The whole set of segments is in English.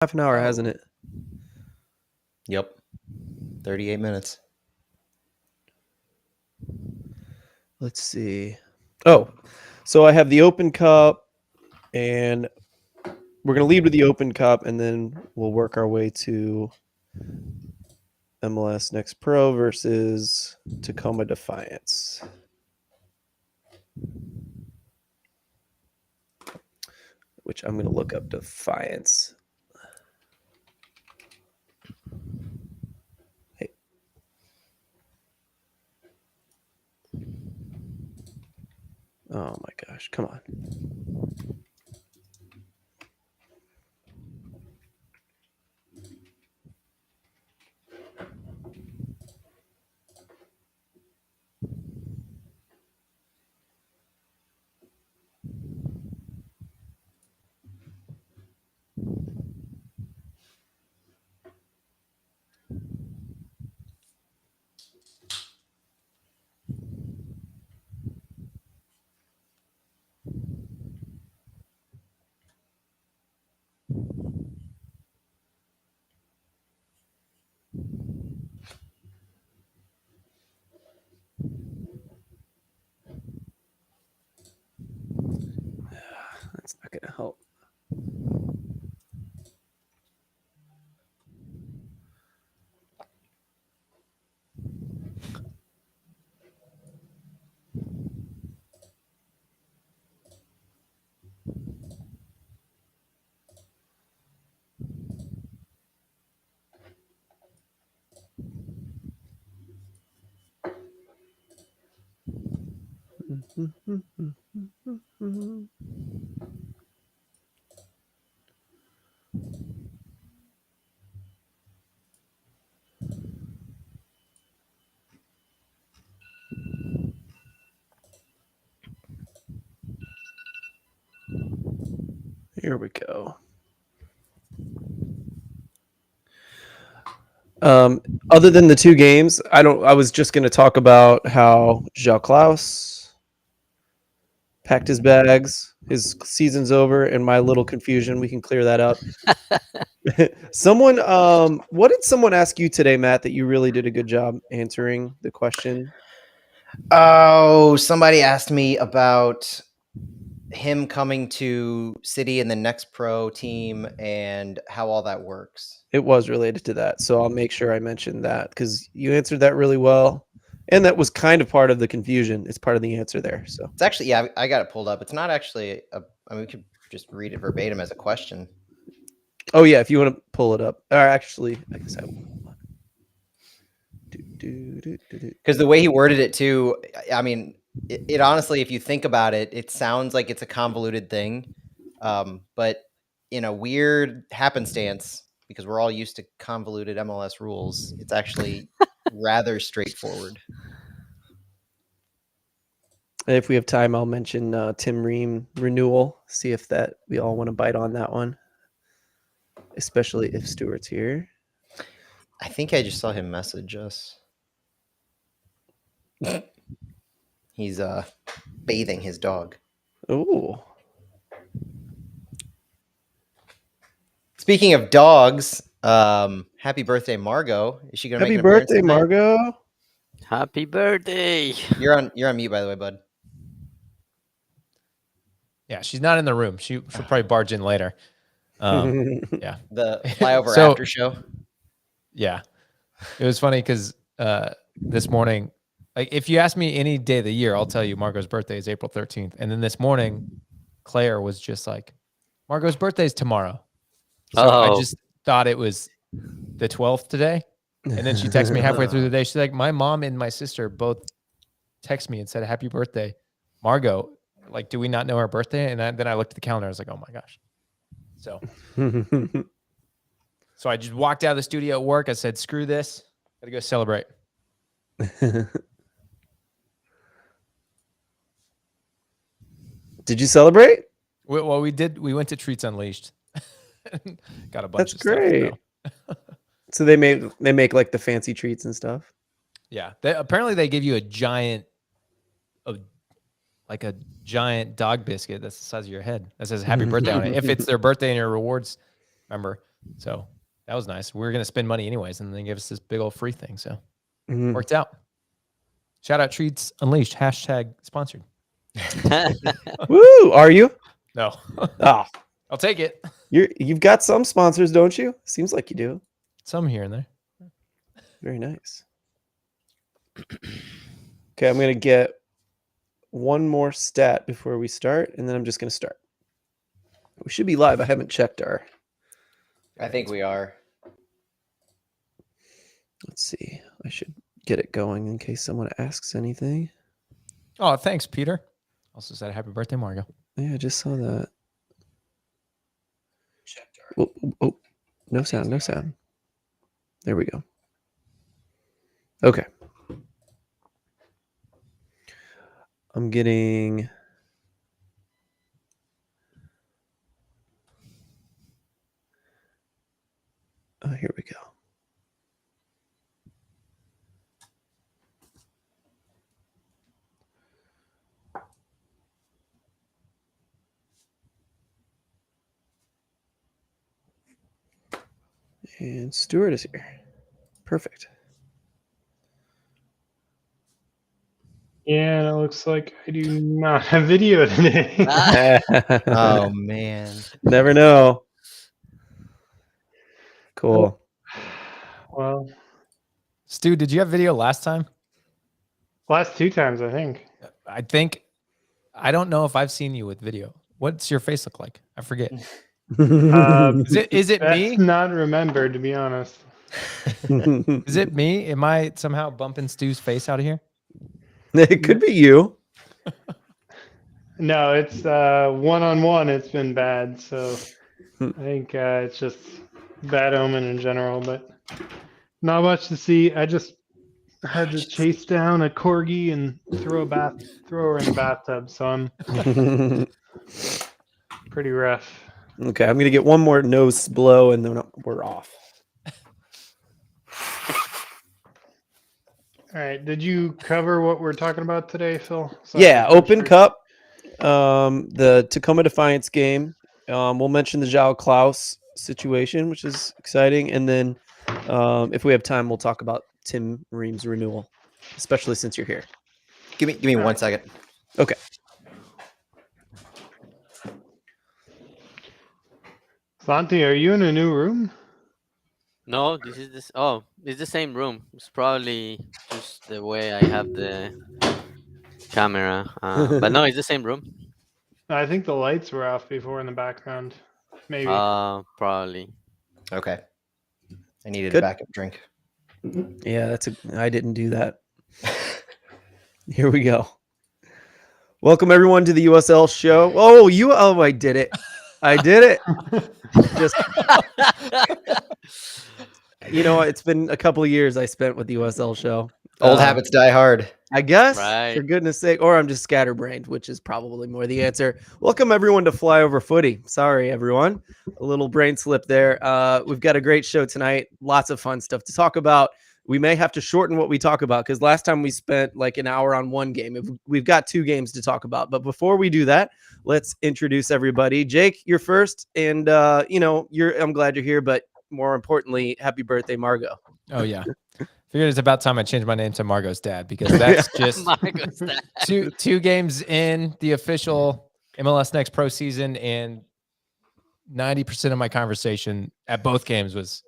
Half an hour, hasn't it? Yep. 38 minutes. Let's see. Oh, so I have the Open Cup, and we're going to lead with the Open Cup, and then we'll work our way to MLS Next Pro versus Tacoma Defiance. Which I'm going to look up Defiance. Hey. Oh my gosh, come on. That's not going to help. Here we go. Other than the two games, I was just going to talk about how João Klaus packed his bags. His season's over, and my little confusion. We can clear that up. Someone, what did someone ask you today, Matt, that you really did a good job answering the question? Oh, somebody asked me about him coming to City and the Next Pro team and how all that works. It was related to that, so I'll make sure I mention that because you answered that really well, and that was kind of part of the confusion. It's part of the answer there. So it's actually, yeah, I got it pulled up. It's not actually I mean, we could just read it verbatim as a question. Oh yeah, if you want to pull it up, or actually, I guess I will. Because the way he worded it too, I mean, it honestly, if you think about it, it sounds like it's a convoluted thing, but in a weird happenstance, because we're all used to convoluted MLS rules, it's actually rather straightforward. If we have time, I'll mention Tim Ream renewal. See if that we all want to bite on that one, especially if Stuart's here. I think I just saw him message us. He's bathing his dog. Oh. Speaking of dogs, happy birthday, Margot. Is she gonna make an appearance Happy birthday, tonight? Margot. Happy birthday. You're on mute, by the way, bud. Yeah, she's not in the room. She'll probably barge in later. Yeah. The flyover after show. Yeah. It was funny because this morning, like if you ask me any day of the year, I'll tell you Margot's birthday is April 13th. And then this morning, Claire was just like, Margot's birthday is tomorrow. So I just thought it was the 12th today. And then she texted me halfway through the day. She's like, my mom and my sister both text me and said, happy birthday, Margot. Like, do we not know her birthday? And then I looked at the calendar. I was like, oh my gosh. So I just walked out of the studio at work. I said, screw this. Got to go celebrate. Did you celebrate? Well, we did. We went to Treats Unleashed. Got a bunch of great. Stuff. So they make like the fancy treats and stuff. Yeah. Apparently they give you a giant dog biscuit that's the size of your head that says happy birthday on it. If it's their birthday and your rewards member. So that was nice. We were going to spend money anyways, and then they gave us this big old free thing. So Mhm. worked out. Shout out Treats Unleashed, #sponsored. Woo! Are you? No, Ah, I'll take it. you've got some sponsors, don't you? Seems like you do. Some here and there. Very nice. Okay, I'm gonna get one more stat before we start, and then I'm just gonna start. We should be live. I haven't checked our. I think we are. Let's see. I should get it going in case someone asks anything. Oh, thanks, Peter. Also said happy birthday, Margo. Yeah, I just saw that. Oh, oh, no sound, no sound. There we go. Okay. I'm getting. Oh, here we go. And Stuart is here. Perfect. Yeah, and it looks like I do not have video today. Oh man. Never know. Cool. Well, Stu, did you have video last time? last 2 times, I think. I don't know if I've seen you with video. What's your face look like? I forget. Is it That's me? not remembered, to be honest. Is it me? Am I somehow bumping Stu's face out of here? It could be you. No, it's one-on-one. It's been bad, so I think it's just bad omen in general. But not much to see. I just had to chase down a corgi and throw her in a bathtub. So I'm pretty rough. Okay, I'm gonna get one more nose blow, and then we're off. All right. Did you cover what we're talking about today, Phil? Yeah, I'm Open sure- Cup, the Tacoma Defiance game. We'll mention the João Klaus situation, which is exciting, and then if we have time, we'll talk about Tim Ream's renewal, especially since you're here. Give me 1 second. Okay. Santi, are you in a new room? No, this is this. Oh, it's the same room. It's probably just the way I have the camera. But no, it's the same room. I think the lights were off before in the background. Maybe. Probably. Okay. I needed Good. a backup drink. Yeah, I didn't do that. Here we go. Welcome everyone to the USL show. Oh, I did it. I did it. Just it's been a couple of years I spent with the USL show. Old habits die hard. I guess, Right. for goodness sake, or I'm just scatterbrained, which is probably more the answer. Welcome everyone to Flyover Footy. Sorry, everyone, a little brain slip there. We've got a great show tonight. Lots of fun stuff to talk about. We may have to shorten what we talk about because last time we spent like an hour on one game. We've got 2 games to talk about. But before we do that, let's introduce everybody. Jake, you're first, and I'm glad you're here, but more importantly, happy birthday, Margo. Oh yeah. Figured it's about time I changed my name to Margo's dad because that's just Margo's dad. two games in the official MLS Next Pro season, and 90% of my conversation at both games was,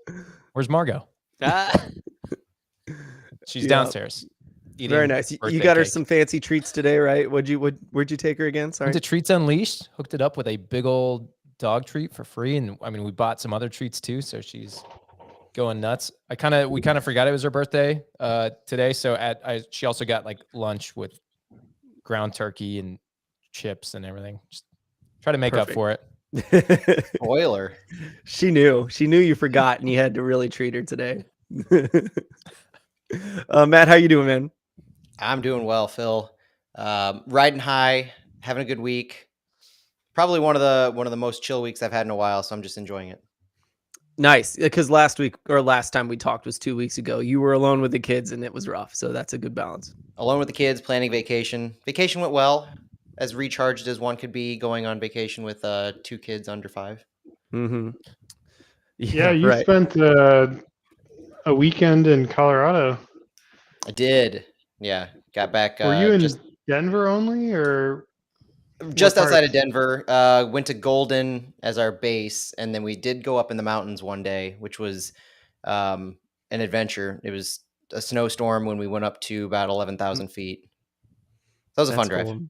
"Where's Margo? She's Yeah. downstairs." Very nice. You got her some fancy treats today, right? Where'd you take her again? Sorry. Went to Treats Unleashed, hooked it up with a big old dog treat for free, and I mean we bought some other treats too, so she's going nuts. We kind of forgot it was her birthday today, so she also got like lunch with ground turkey and chips and everything. Just try to make up for it. Spoiler. She knew you forgot, and you had to really treat her today. Matt, how you doing, man? I'm doing well, Phil. Riding high, having a good week. Probably one of the most chill weeks I've had in a while, so I'm just enjoying it. Nice, because last time we talked was 2 weeks ago. You were alone with the kids, and it was rough. So that's a good balance. Alone with the kids, planning vacation. Vacation went well, as recharged as one could be going on vacation with 2 kids under 5. Mm-hmm. Yeah, you right. spent a weekend in Colorado. I did. Yeah, got back Were you in just Denver only, or just what outside of parts? Denver. Went to Golden as our base, and then we did go up in the mountains one day, which was an adventure. It was a snowstorm when we went up to about 11,000 feet. That was a That's fun drive. cool.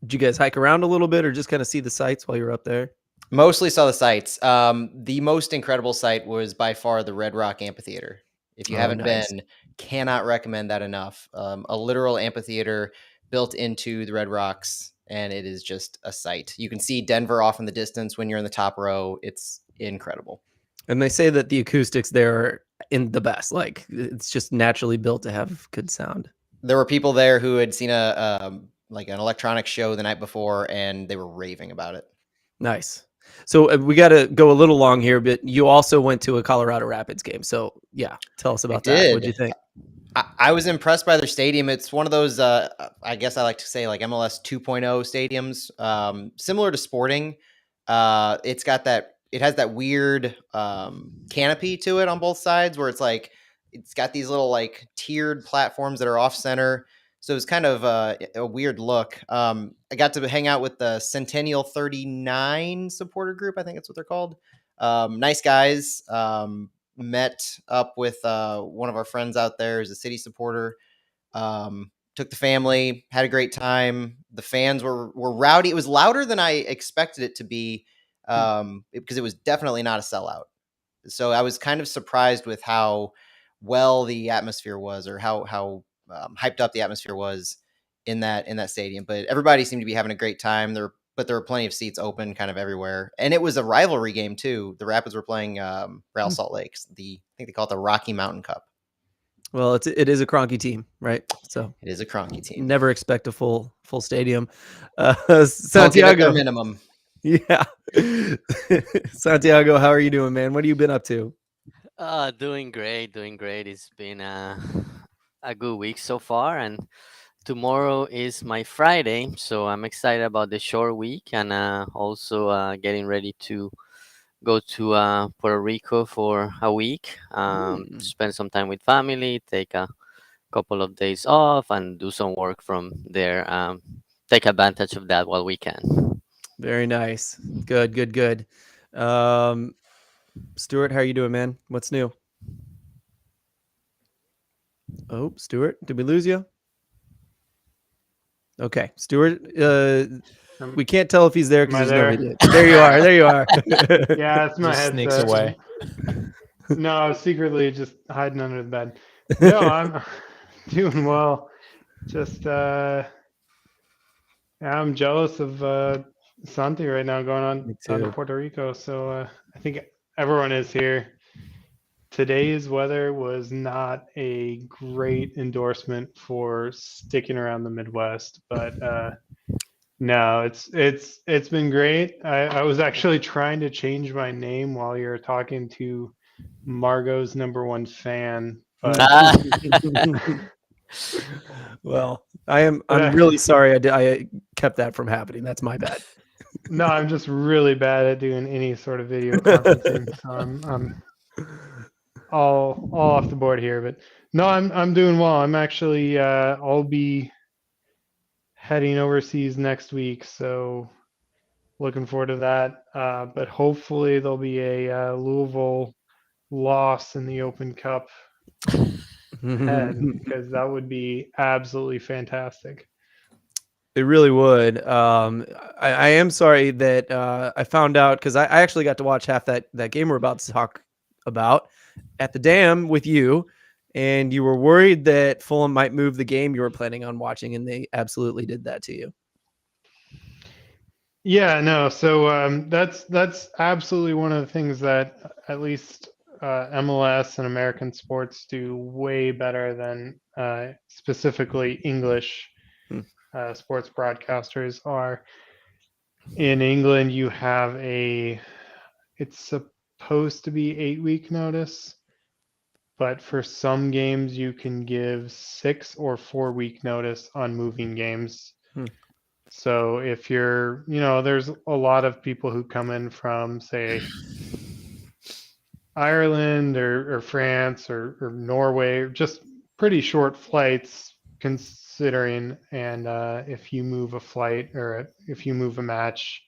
Did you guys hike around a little bit or just kind of see the sights while you were up there? Mostly saw the sights. The most incredible sight was by far the Red Rock Amphitheater. If you Oh, haven't nice. been, cannot recommend that enough. A literal amphitheater built into the Red Rocks, and it is just a sight. You can see Denver off in the distance when you're in the top row. It's incredible. And they say that the acoustics there are in the best. Like it's just naturally built to have good sound. There were people there who had seen like an electronic show the night before, and they were raving about it. Nice. So we got to go a little long here, but you also went to a Colorado Rapids game. So yeah, tell us I about that. What'd did. you think? I was impressed by their stadium. It's one of those, I guess I like to say, like MLS 2.0 stadiums, similar to Sporting. It's got that, it has that weird canopy to it on both sides where it's like, it's got these little like tiered platforms that are off center. So it's kind of a weird look. I got to hang out with the Centennial 39 supporter group. I think that's what they're called. Nice guys. Met up with one of our friends out there who's a city supporter. Took the family, had a great time. The fans were rowdy. It was louder than I expected it to be because it was definitely not a sellout. So I was kind of surprised with how well the atmosphere was, or how hyped up the atmosphere was in that stadium. But everybody seemed to be having a great time. But there were plenty of seats open kind of everywhere. And it was a rivalry game too. The Rapids were playing Real Salt Lakes. I think they call it the Rocky Mountain Cup. Well, it is a Cronky team, right? So It is a Cronky team. never expect a full stadium. They'll give it their Santiago, minimum. yeah. Santiago, how are you doing, man? What have you been up to? Doing great, doing great. It's been a good week so far, and tomorrow is my Friday, so I'm excited about the short week, and also getting ready to go to Puerto Rico for a week, spend some time with family, take a couple of days off, and do some work from there. Take advantage of that while we can. Very nice. Good. Stuart, how are you doing, man? What's new? Oh, Stuart, did we lose you? Okay, Stuart, we can't tell if he's there because Am I there's no there? video. There you are. There you are. Yeah, it's my Just sneaks headset. away. No, I was secretly just hiding under the bed. No, I'm doing well. Just I'm jealous of Santi right now going on Me down to too. Puerto Rico. So I think everyone is here. Today's weather was not a great endorsement for sticking around the Midwest, but no, it's been great. I was actually trying to change my name while you were talking to Margot's #1 fan, but Ah, Well, but I'm really sorry I kept that from happening. That's my bad. no, I'm just really bad at doing any sort of video conferencing, so I'm all off the board here. But no, I'm doing well. I'm actually I'll be heading overseas next week, so looking forward to that. But hopefully there'll be a Louisville loss in the Open Cup head, because that would be absolutely fantastic. It really would. I am sorry that I found out because I actually got to watch half that game we're about to talk about at the Dam with you, and you were worried that Fulham might move the game you were planning on watching, and they absolutely did that to you. Yeah, no. So that's absolutely one of the things that at least MLS and American sports do way better than specifically English Hmm. Sports broadcasters are. In England, you have it's supposed to be 8-week notice, but for some games you can give 6 or 4-week notice on moving games. Hmm. So if there's a lot of people who come in from, say, Ireland or France or Norway, just pretty short flights considering. And if you move a flight or if you move a match,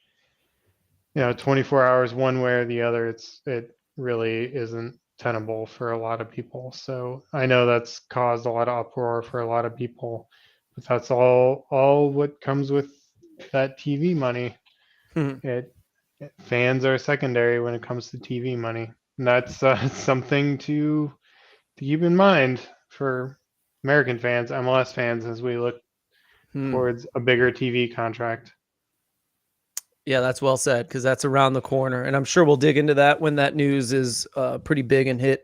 24 hours one way or the other, it really isn't tenable for a lot of people. So I know that's caused a lot of uproar for a lot of people, but that's all what comes with that TV money. It Fans are secondary when it comes to TV money. And that's something to keep in mind for American fans, MLS fans, as we look towards a bigger TV contract. Yeah, that's well said, because that's around the corner, and I'm sure we'll dig into that when that news is pretty big and hit,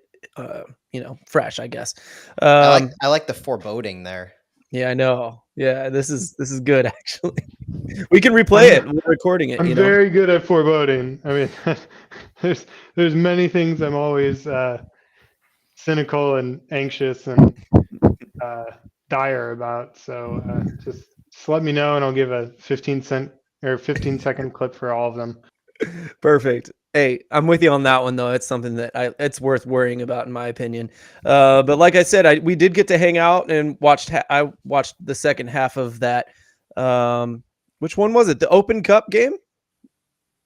fresh, I guess. I like the foreboding there. Yeah, I know. Yeah, this is good actually. We can replay it. We're recording it. I'm very good at foreboding. I mean, there's many things I'm always cynical and anxious and dire about. So just let me know, and I'll give a 15-second clip for all of them. Perfect. Hey, I'm with you on that one though. It's something that it's worth worrying about in my opinion. But like I said, we did get to hang out and I watched the second half of that. Which one was it? The Open Cup game?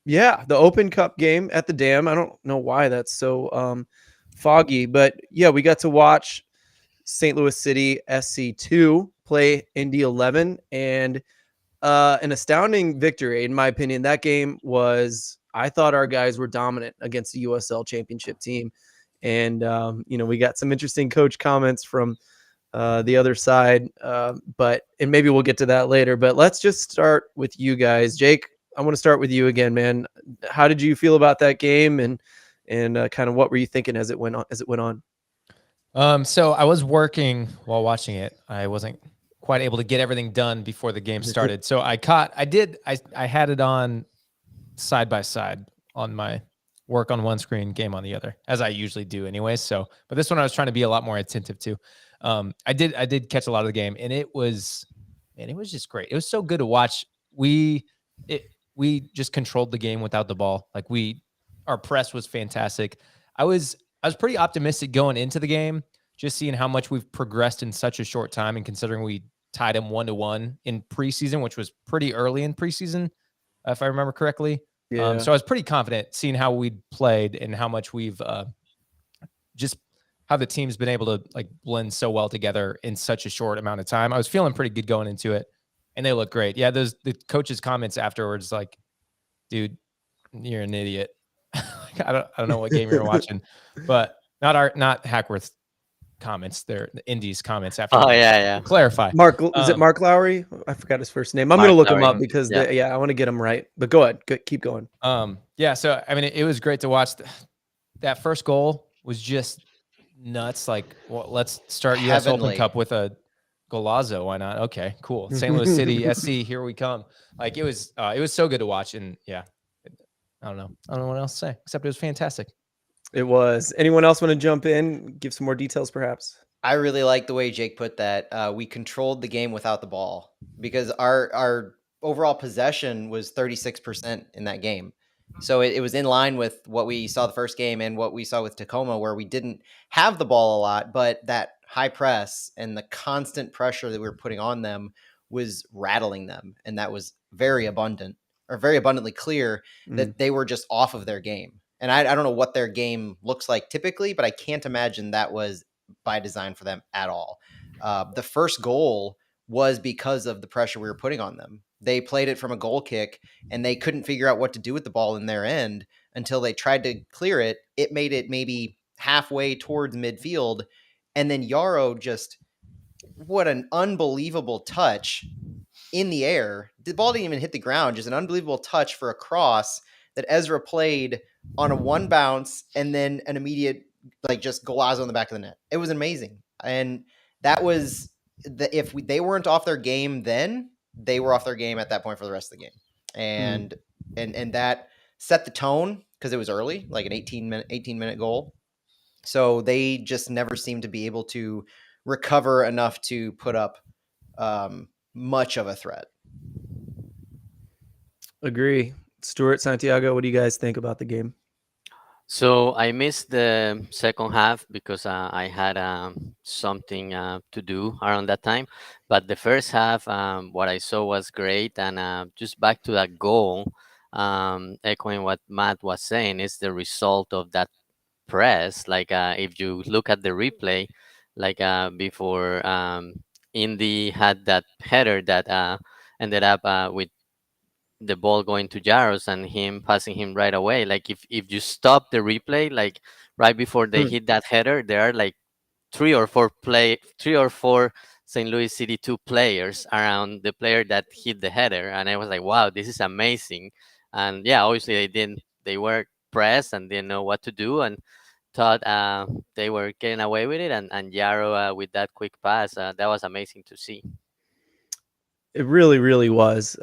Yeah, the Open Cup game at the Dam. I don't know why that's so foggy, but yeah, we got to watch St. Louis City SC2 play Indy 11, and an astounding victory in my opinion. That game was, I thought our guys were dominant against the USL championship team, and we got some interesting coach comments from the other side, and maybe we'll get to that later. But let's just start with you guys. Jake, I want to start with you again, man. How did you feel about that game, and kind of what were you thinking as it went on? So I was working while watching it. I wasn't quite able to get everything done before the game started. So I had it on side by side on my work on one screen, game on the other, as I usually do anyway. So, but this one I was trying to be a lot more attentive to. I did catch a lot of the game, and it was just great. It was so good to watch. We just controlled the game without the ball. Like our press was fantastic. I was pretty optimistic going into the game, just seeing how much we've progressed in such a short time, and considering we tied them 1-1 in preseason, which was pretty early in preseason, if I remember correctly. Yeah. So I was pretty confident seeing how we played and how much we've just how the team's been able to like blend so well together in such a short amount of time. I was feeling pretty good going into it, and they look great. Yeah, the coach's comments afterwards, like, dude, you're an idiot. I don't know what game you're watching, but not Hackworth's comments. They're the Indies comments after. Oh yeah. Clarify. Mark, is it Mark Lowry? I forgot his first name. I'm going to look him up because I want to get him right. But go ahead, keep going. Yeah. So I mean, it was great to watch. That first goal was just nuts. Like, well, let's start U.S. Open Cup with a golazo. Why not? Okay, cool. St. Louis City SC, here we come. Like it was so good to watch, and yeah, I don't know what else to say except it was fantastic. It was. Anyone else want to jump in, give some more details, perhaps? I really like the way Jake put that. We controlled the game without the ball, because our overall possession was 36% in that game. So it was in line with what we saw the first game and what we saw with Tacoma, where we didn't have the ball a lot, but that high press and the constant pressure that we were putting on them was rattling them. And that was very abundantly clear that they were just off of their game. And I don't know what their game looks like typically, but I can't imagine that was by design for them at all. The first goal was because of the pressure we were putting on them. They played it from a goal kick, and they couldn't figure out what to do with the ball in their end until they tried to clear it. It made it maybe halfway towards midfield, and then Yarrow just, what an unbelievable touch in the air. The ball didn't even hit the ground, just an unbelievable touch for a cross that Ezra played on a one bounce, and then an immediate just golazo in the back of the net. It was amazing. And that was they weren't off their game then, they were off their game at that point for the rest of the game. And that set the tone, because it was early, like an 18-minute goal. So they just never seemed to be able to recover enough to put up much of a threat. Agree. Stuart, Santiago, what do you guys think about the game? So I missed the second half because I had something to do around that time. But the first half, what I saw was great. And just back to that goal, echoing what Matt was saying, is the result of that press. Like if you look at the replay, like before Indy had that header that ended up with the ball going to Jaros and him passing him right away. Like if you stop the replay, like right before they hit that header, there are like three or four St. Louis City 2 players around the player that hit the header, and I was like, wow, this is amazing. And yeah, obviously they were pressed and didn't know what to do and thought they were getting away with it, and Yaro with that quick pass, that was amazing to see. It really, really was.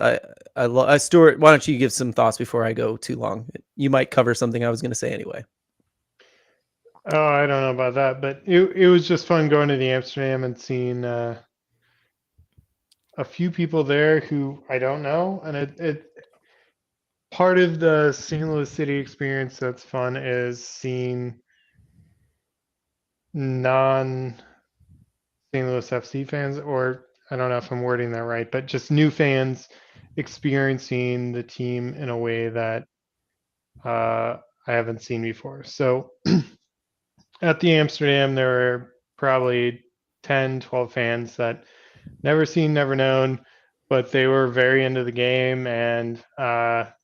Stuart, why don't you give some thoughts before I go too long? You might cover something I was going to say anyway. Oh, I don't know about that, but it was just fun going to the Amsterdam and seeing a few people there who I don't know, and it part of the St. Louis City experience that's fun is seeing non St. Louis FC fans, or I don't know if I'm wording that right, but just new fans experiencing the team in a way that I haven't seen before. So at the Amsterdam, there were probably 10, 12 fans that never seen, never known, but they were very into the game. And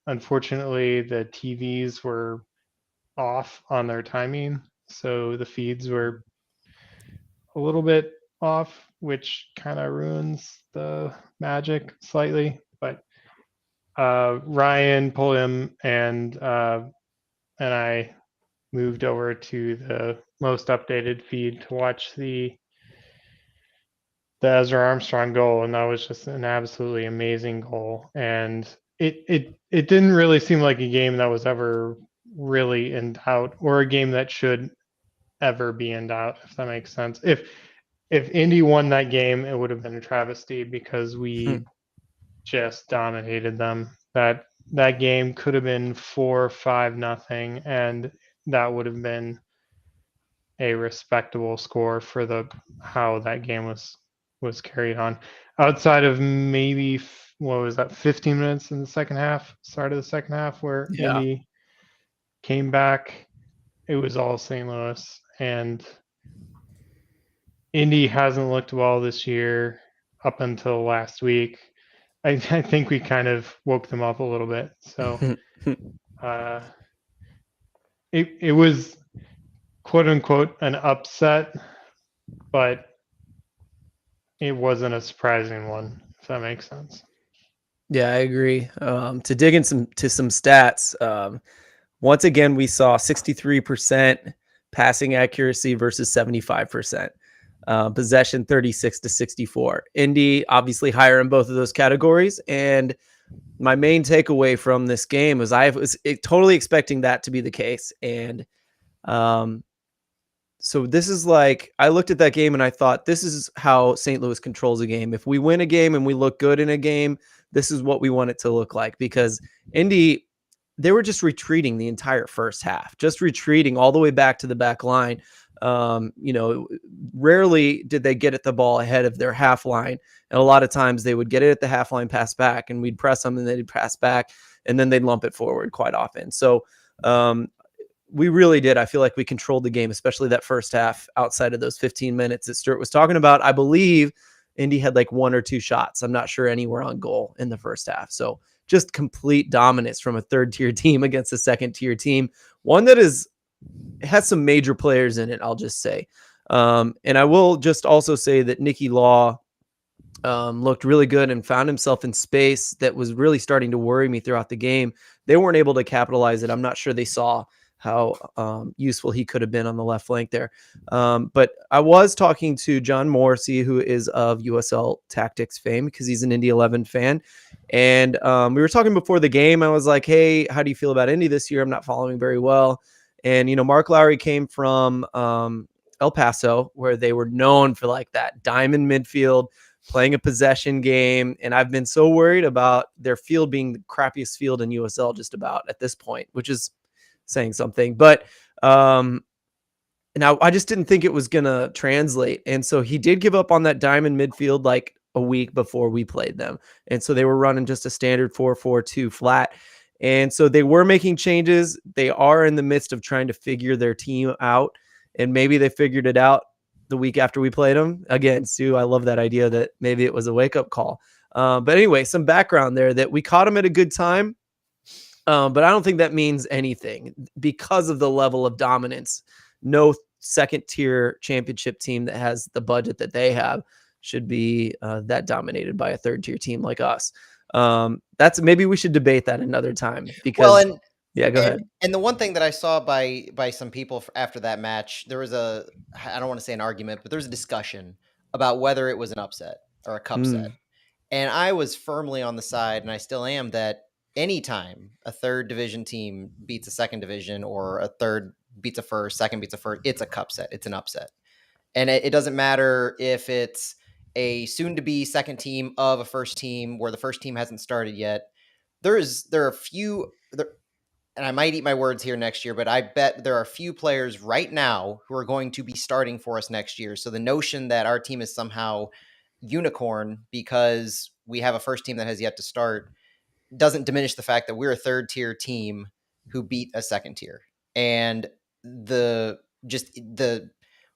unfortunately, the TVs were off on their timing. So the feeds were a little bit off, which kind of ruins the magic slightly. But Ryan, Pulliam, and I moved over to the most updated feed to watch the Ezra Armstrong goal, and that was just an absolutely amazing goal. And it didn't really seem like a game that was ever really in doubt, or a game that should ever be in doubt, if that makes sense. If Indy won that game, it would have been a travesty because we just dominated them. That game could have been 4-5-0, and that would have been a respectable score for the how that game was carried on. Outside of maybe what was that, 15 minutes in the second half, start of the second half, where Indy came back, it was all St. Louis, and Indy hasn't looked well this year up until last week. I think we kind of woke them up a little bit. So it was quote unquote an upset, but it wasn't a surprising one, if that makes sense. Yeah, I agree. To dig in some stats, once again we saw 63% passing accuracy versus 75%. Possession 36-64. Indy obviously higher in both of those categories. And my main takeaway from this game was I was totally expecting that to be the case. And so this is like, I looked at that game and I thought, this is how St. Louis controls a game. If we win a game and we look good in a game, this is what we want it to look like, because Indy, they were just retreating the entire first half, just retreating all the way back to the back line. Rarely did they get at the ball ahead of their half line. And a lot of times they would get it at the half line, pass back, and we'd press them and they'd pass back, and then they'd lump it forward quite often. So we really did. I feel like we controlled the game, especially that first half outside of those 15 minutes that Stuart was talking about. I believe Indy had like 1 or 2 shots. I'm not sure anywhere on goal in the first half. So just complete dominance from a third-tier team against a second-tier team. One that has some major players in it, I'll just say. And I will just also say that Nicky Law looked really good and found himself in space that was really starting to worry me throughout the game. They weren't able to capitalize it. I'm not sure they saw how useful he could have been on the left flank there. But I was talking to John Morrissey, who is of USL Tactics fame, because he's an Indy 11 fan. And we were talking before the game. I was like, hey, how do you feel about Indy this year? I'm not following very well. And, Mark Lowry came from El Paso, where they were known for like that diamond midfield, playing a possession game. And I've been so worried about their field being the crappiest field in USL just about at this point, which is saying something. But now I just didn't think it was gonna translate, and so he did give up on that diamond midfield like a week before we played them, and so they were running just a standard 4-4-2 flat, and so they were making changes. They are in the midst of trying to figure their team out, and maybe they figured it out the week after we played them. Again, Sue, I love that idea that maybe it was a wake up call. But anyway, some background there that we caught them at a good time. But I don't think that means anything because of the level of dominance. No second tier championship team that has the budget that they have should be that dominated by a third tier team like us. That's maybe we should debate that another time because yeah, go ahead. And the one thing that I saw by some people after that match, there was I don't want to say an argument, but there was a discussion about whether it was an upset or a cup set. And I was firmly on the side, and I still am, that anytime a third division team beats a second division or a third beats a first, second beats a first, it's a cup set. It's an upset. And it doesn't matter if it's a soon-to-be second team of a first team where the first team hasn't started yet. There are a few, and I might eat my words here next year, but I bet there are a few players right now who are going to be starting for us next year. So the notion that our team is somehow unicorn because we have a first team that has yet to start doesn't diminish the fact that we're a third tier team who beat a second tier. And the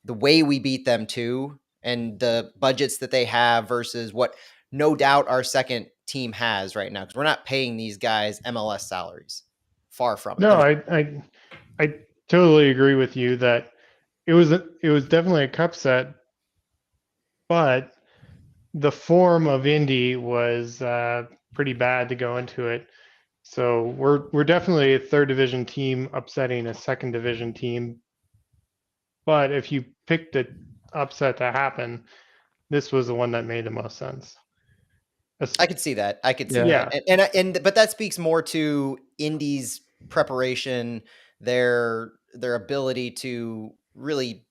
way we beat them too, and the budgets that they have versus what no doubt our second team has right now, because we're not paying these guys MLS salaries. Far from it. No, I totally agree with you that it was definitely a cup set, but the form of Indy was pretty bad to go into it. So we're definitely a third division team upsetting a second division team. But if you picked the upset to happen, this was the one that made the most sense. I could see that. I could see Yeah. that. But that speaks more to Indy's preparation, their ability to really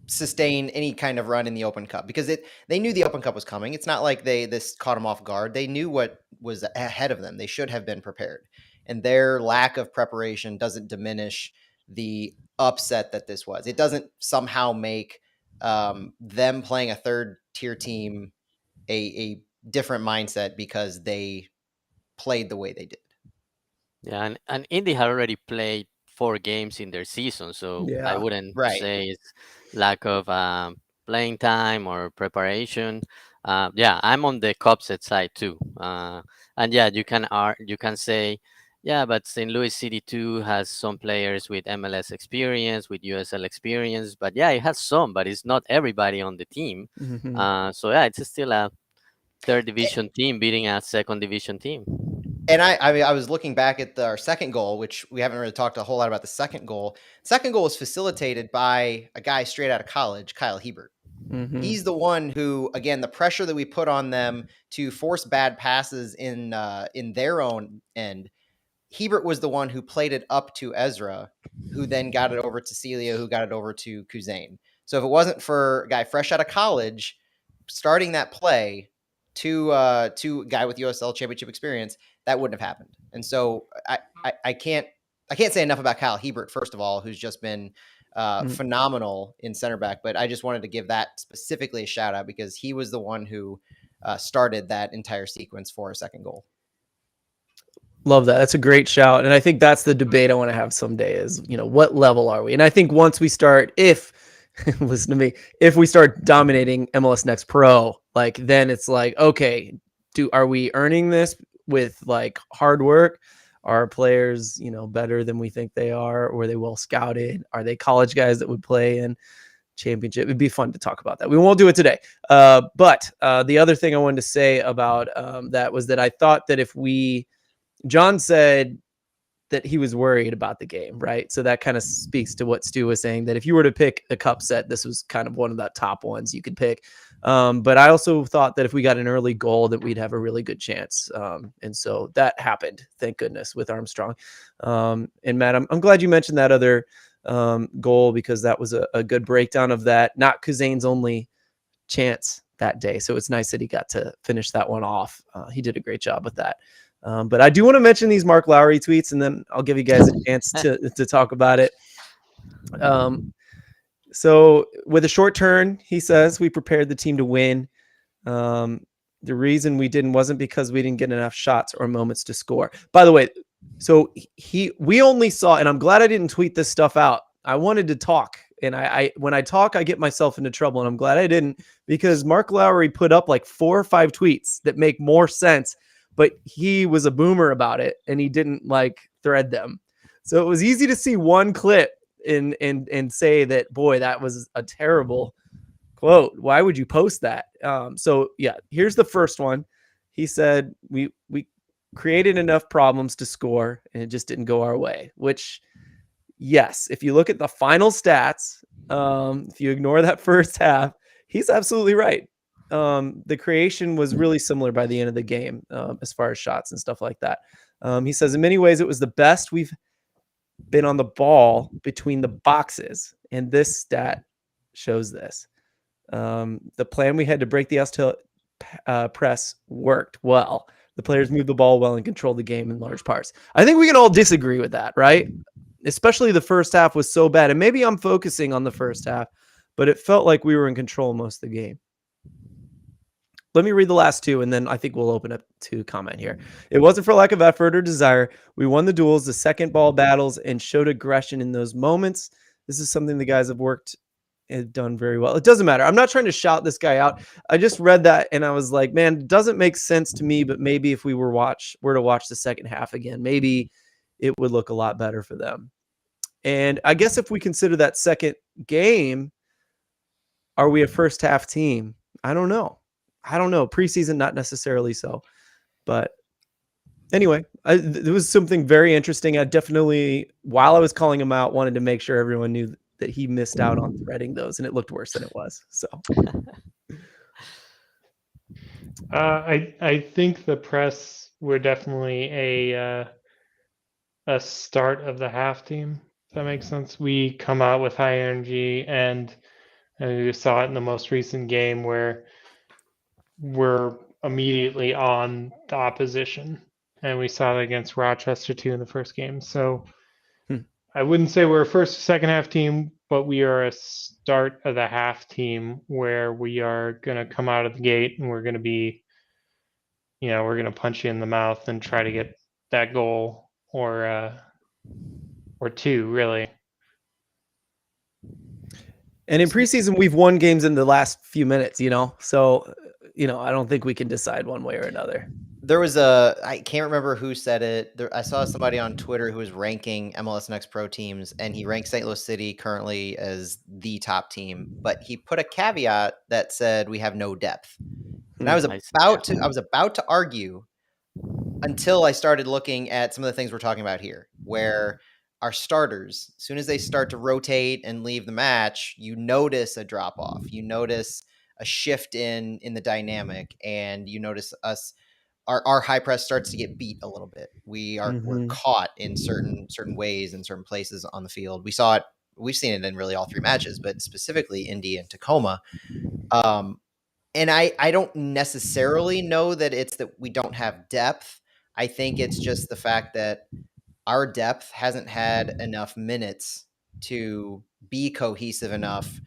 sustain any kind of run in the Open Cup, because they knew the Open Cup was coming. It's not like this caught them off guard. They knew what was ahead of them. They should have been prepared, and their lack of preparation doesn't diminish the upset that this was. It doesn't somehow make them playing a third tier team a different mindset because they played the way they did. Yeah, and Indy had already played 4 games in their season, so I Yeah. wouldn't Right. say it's lack of playing time or preparation. Yeah, I'm on the Cubset side too, and yeah, you can say, yeah, but St. Louis City too has some players with MLS experience, with USL experience, but yeah, it has some, but it's not everybody on the team. So yeah, it's still a third division team beating a second division team. And I was looking back at our second goal, which we haven't really talked a whole lot about. The second goal was facilitated by a guy straight out of college, Kyle Hebert. He's the one who, again, the pressure that we put on them to force bad passes in their own end. Hebert was the one who played it up to Ezra, who then got it over to Celia, who got it over to Kuzain. So if it wasn't for a guy fresh out of college starting that play to a guy with USL championship experience, that wouldn't have happened. And so I can't say enough about Kyle Hebert, first of all, who's just been phenomenal in center back. But I just wanted to give that specifically a shout out because he was the one who started that entire sequence for a second goal. Love that. That's a great shout. And I think that's the debate I want to have someday is, what level are we? And I think once we start, listen to me, if we start dominating MLS Next Pro, then it's okay, are we earning this with hard work? Are players, better than we think they are? Or are they well scouted? Are they college guys that would play in championship? It'd be fun to talk about that. We won't do it today. But the other thing I wanted to say about that was that I thought that John said that he was worried about the game, right? So that kind of speaks to what Stu was saying, that if you were to pick a cup set, this was kind of one of the top ones you could pick. But I also thought that if we got an early goal, that we'd have a really good chance. And so that happened, thank goodness, with Armstrong. And Matt, I'm glad you mentioned that other goal, because that was a good breakdown of that, not Kuzain's only chance that day. So it's nice that he got to finish that one off. He did a great job with that. But I do want to mention these Mark Lowry tweets, and then I'll give you guys a chance to talk about it. So with a short turn, he says, we prepared the team to win. The reason we didn't wasn't because we didn't get enough shots or moments to score. By the way, so we only saw, and I'm glad I didn't tweet this stuff out. I wanted to talk, and I when I talk, I get myself into trouble, and I'm glad I didn't, because Mark Lowry put up like 4 or 5 tweets that make more sense, but he was a boomer about it, and he didn't like thread them. So it was easy to see one clip and say that, boy, that was a terrible quote. Why would you post that? So yeah, here's the first one. He said, we created enough problems to score and it just didn't go our way, which, yes, if you look at the final stats, if you ignore that first half, he's absolutely right. The creation was really similar by the end of the game, as far as shots and stuff like that. He says, in many ways, it was the best we've been on the ball between the boxes, and this stat shows this. The plan we had to break the Astel press worked well. The players moved the ball well and controlled the game in large parts. I think we can all disagree with that, right? Especially the first half was so bad. And maybe I'm focusing on the first half, but it felt like we were in control most of the game. Let me read the last 2, and then I think we'll open up to comment here. It wasn't for lack of effort or desire. We won the duels, the second ball battles, and showed aggression in those moments. This is something the guys have done very well. It doesn't matter. I'm not trying to shout this guy out. I just read that and I was like, man, it doesn't make sense to me, but maybe if we were to watch the second half again, maybe it would look a lot better for them. And I guess if we consider that second game, are we a first half team? I don't know. Preseason, not necessarily so. But anyway, there was something very interesting. I definitely, while I was calling him out, wanted to make sure everyone knew that he missed out on threading those, and it looked worse than it was. So I think the press were definitely a start of the half team. If that makes sense. We come out with high energy, and we saw it in the most recent game where we're immediately on the opposition, and we saw it against Rochester too in the first game. So I wouldn't say we're a first or second half team, but we are a start of the half team where we are going to come out of the gate and we're going to be, we're going to punch you in the mouth and try to get that goal or 2, really. And in preseason, we've won games in the last few minutes, so, I don't think we can decide one way or another. There was I can't remember who said it. I saw somebody on Twitter who was ranking MLS Next Pro teams, and he ranked St. Louis City currently as the top team, but he put a caveat that said we have no depth. And I was about to argue until I started looking at some of the things we're talking about here, where our starters, as soon as they start to rotate and leave the match, you notice a drop off. You notice a shift in the dynamic, and you notice our high press starts to get beat a little bit. We're caught in certain ways in certain places on the field. We've seen it in really all 3 matches, but specifically Indy and Tacoma. And I don't necessarily know that it's that we don't have depth. I think it's just the fact that our depth hasn't had enough minutes to be cohesive enough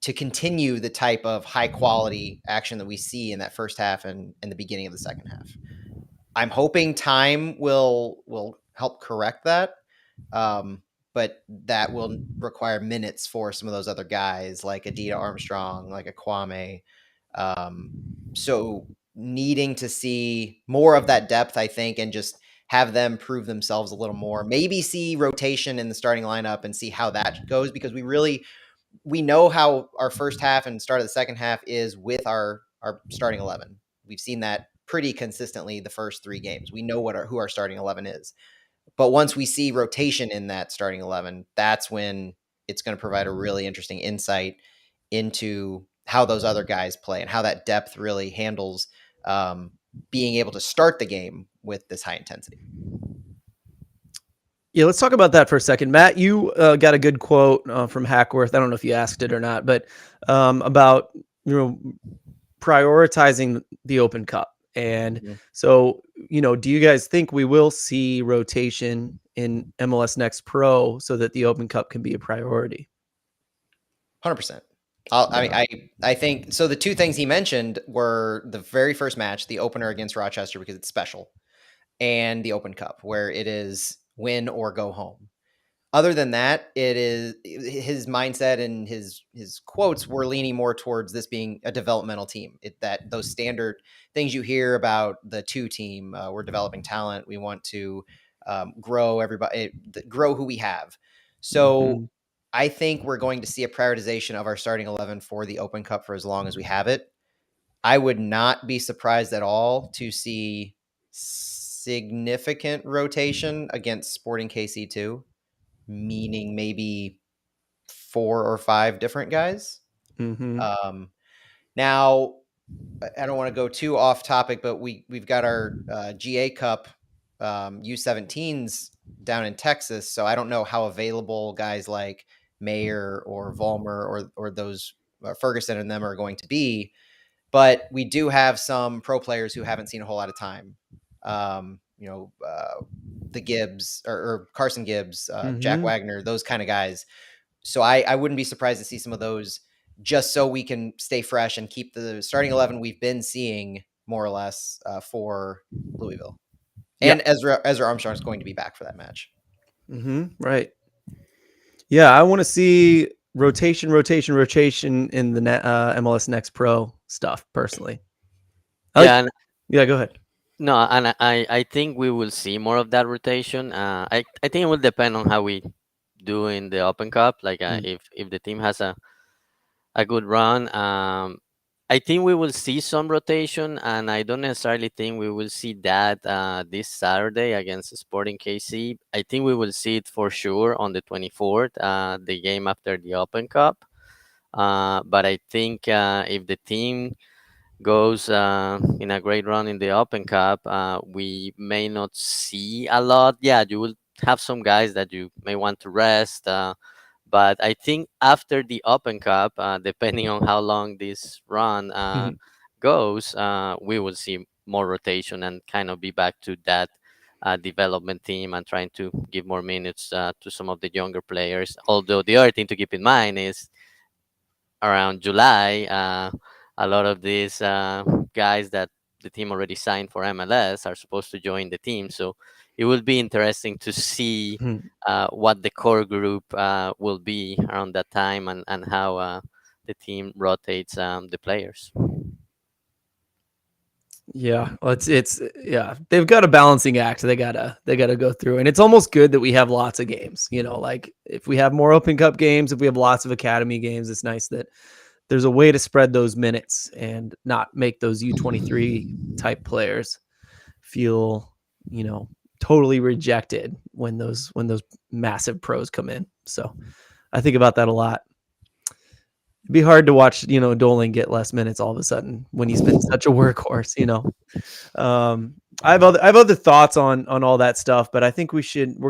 to continue the type of high quality action that we see in that first half and the beginning of the second half. I'm hoping time will help correct that. But that will require minutes for some of those other guys like Adida Armstrong, like a Kwame. So needing to see more of that depth, I think, and just have them prove themselves a little more. Maybe see rotation in the starting lineup and see how that goes, because we know how our first half and start of the second half is with our starting 11. We've seen that pretty consistently the first 3 games. We know who our starting 11 is. But once we see rotation in that starting 11, that's when it's going to provide a really interesting insight into how those other guys play and how that depth really handles being able to start the game with this high intensity. Yeah, let's talk about that for a second. Matt, you got a good quote from Hackworth. I don't know if you asked it or not, but about prioritizing the Open Cup And Mhm. so, do you guys think we will see rotation in MLS Next Pro so that the Open Cup can be a priority? 100%. I think so. The two things he mentioned were the very first match, the opener against Rochester, because it's special, and the Open Cup, where it is win or go home. Other than that, it is his mindset and his quotes were leaning more towards this being a developmental team. That those standard things you hear about the two team, we're developing talent. We want to grow everybody, grow who we have. So Mhm. I think we're going to see a prioritization of our starting 11 for the Open Cup for as long as we have it. I would not be surprised at all to see significant rotation against Sporting KC2, meaning maybe 4 or 5 different guys. Mhm. Now, I don't want to go too off topic, but we've got our GA Cup U17s down in Texas, so I don't know how available guys like Mayer or Vollmer or those Ferguson and them are going to be. But we do have some pro players who haven't seen a whole lot of time. The Gibbs or Carson Gibbs, Jack Mhm. Wagner, those kind of guys. So I wouldn't be surprised to see some of those just so we can stay fresh and keep the starting 11 we've been seeing more or less for Louisville. Yeah. And Ezra Armstrong is going to be back for that match. Right. Yeah, I want to see rotation in the MLS Next Pro stuff personally. Yeah, and Yeah, go ahead. no, and I think we will see more of that rotation. I think it will depend on how we do in the Open Cup. Like Mm. if the team has a good run, I think we will see some rotation, and I don't necessarily think we will see that this Saturday against Sporting KC. I think we will see it for sure on the 24th, the game after the Open Cup. But I think if the team goes in a great run in the Open Cup, we may not see a lot. Yeah, you will have some guys that you may want to rest. But I think after the Open Cup, depending on how long this run goes, we will see more rotation and kind of be back to that development team and trying to give more minutes to some of the younger players. Although the other thing to keep in mind is around July, a lot of these guys that the team already signed for MLS are supposed to join the team. So it will be interesting to see what the core group will be around that time and how the team rotates the players. Yeah, well, it's yeah. They've got a balancing act. They gotta go through, and it's almost good that we have lots of games. Like if we have more Open Cup games, if we have lots of academy games, it's nice that there's a way to spread those minutes and not make those U23 type players feel, totally rejected when those massive pros come in. So I think about that a lot. It'd be hard to watch, Dolan get less minutes all of a sudden when he's been such a workhorse. I have other thoughts on all that stuff, but I think we're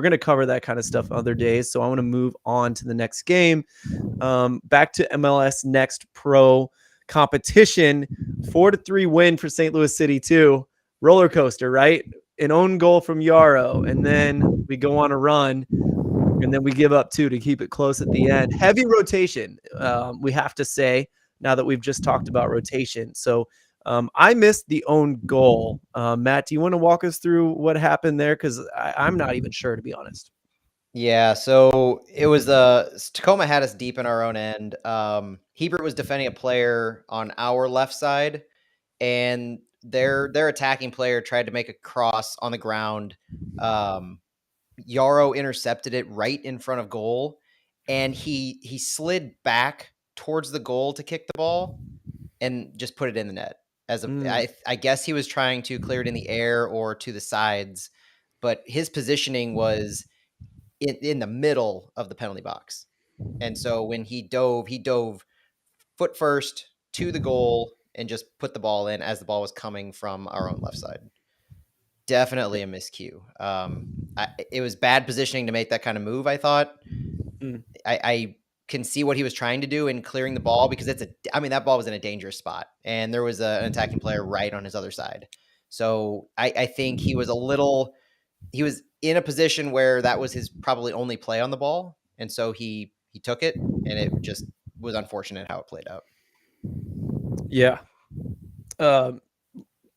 going to cover that kind of stuff other days. So I want to move on to the next game. Back to MLS Next Pro competition, 4-3 win for St. Louis City 2. Roller coaster, right? An own goal from Yarrow, and then we go on a run, and then we give up 2 to keep it close at the end. Heavy rotation, we have to say, now that we've just talked about rotation. So I missed the own goal. Matt, do you want to walk us through what happened there? Because I'm not even sure, to be honest. Yeah, so it was Tacoma had us deep in our own end. Hebert was defending a player on our left side, and their attacking player tried to make a cross on the ground. Yarrow intercepted it right in front of goal, and he slid back towards the goal to kick the ball and just put it in the net. I guess he was trying to clear it in the air or to the sides, but his positioning was in the middle of the penalty box. And so when he dove foot first to the goal and just put the ball in as the ball was coming from our own left side. Definitely a miscue. It was bad positioning to make that kind of move, I thought. I can see what he was trying to do in clearing the ball because that ball was in a dangerous spot and there was an attacking player right on his other side. So I think he was in a position where that was his probably only play on the ball, and so he took it, and it just was unfortunate how it played out. Yeah.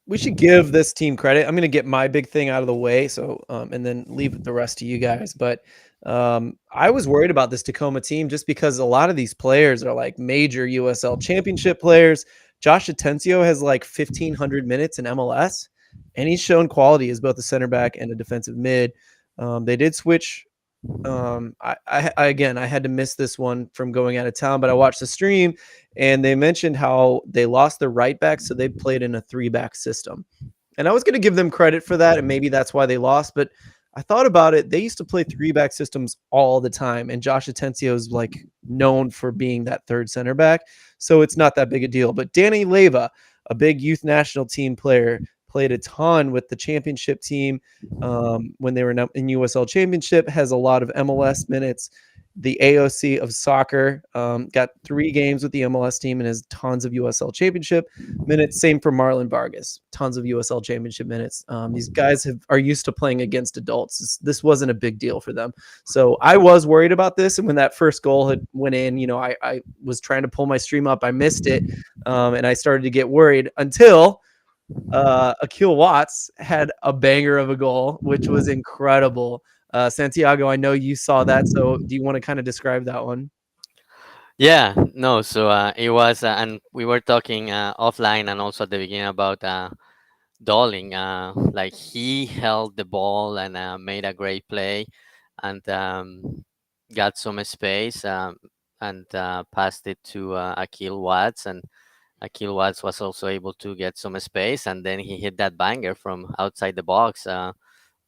We should give this team credit. I'm going to get my big thing out of the way, so and then leave the rest to you guys. But I was worried about this Tacoma team just because a lot of these players are like major USL championship players. Josh Atencio has like 1,500 minutes in MLS, and he's shown quality as both a center back and a defensive mid. They did switch. Again, I had to miss this one from going out of town, but I watched the stream and they mentioned how they lost their right back, so they played in a 3-back system. And I was going to give them credit for that, and maybe that's why they lost. But I thought about it; they used to play 3-back systems all the time, and Josh Atencio is like known for being that third center back, so it's not that big a deal. But Danny Leyva, a big youth national team player, played a ton with the championship team when they were in USL Championship. Has a lot of MLS minutes. The AOC of soccer got 3 games with the MLS team and has tons of USL Championship minutes. Same for Marlon Vargas, tons of USL Championship minutes. These guys are used to playing against adults. This wasn't a big deal for them. So I was worried about this. And when that first goal had went in, I was trying to pull my stream up. I missed it, and I started to get worried until Akil Watts had a banger of a goal, which was incredible. Santiago, I know you saw that. So do you want to kind of describe that one? Yeah, no. So it was, and we were talking offline and also at the beginning about Darling. Like he held the ball and made a great play, and got some space, and passed it to Akil Watts, and Akil Watts was also able to get some space, and then he hit that banger from outside the box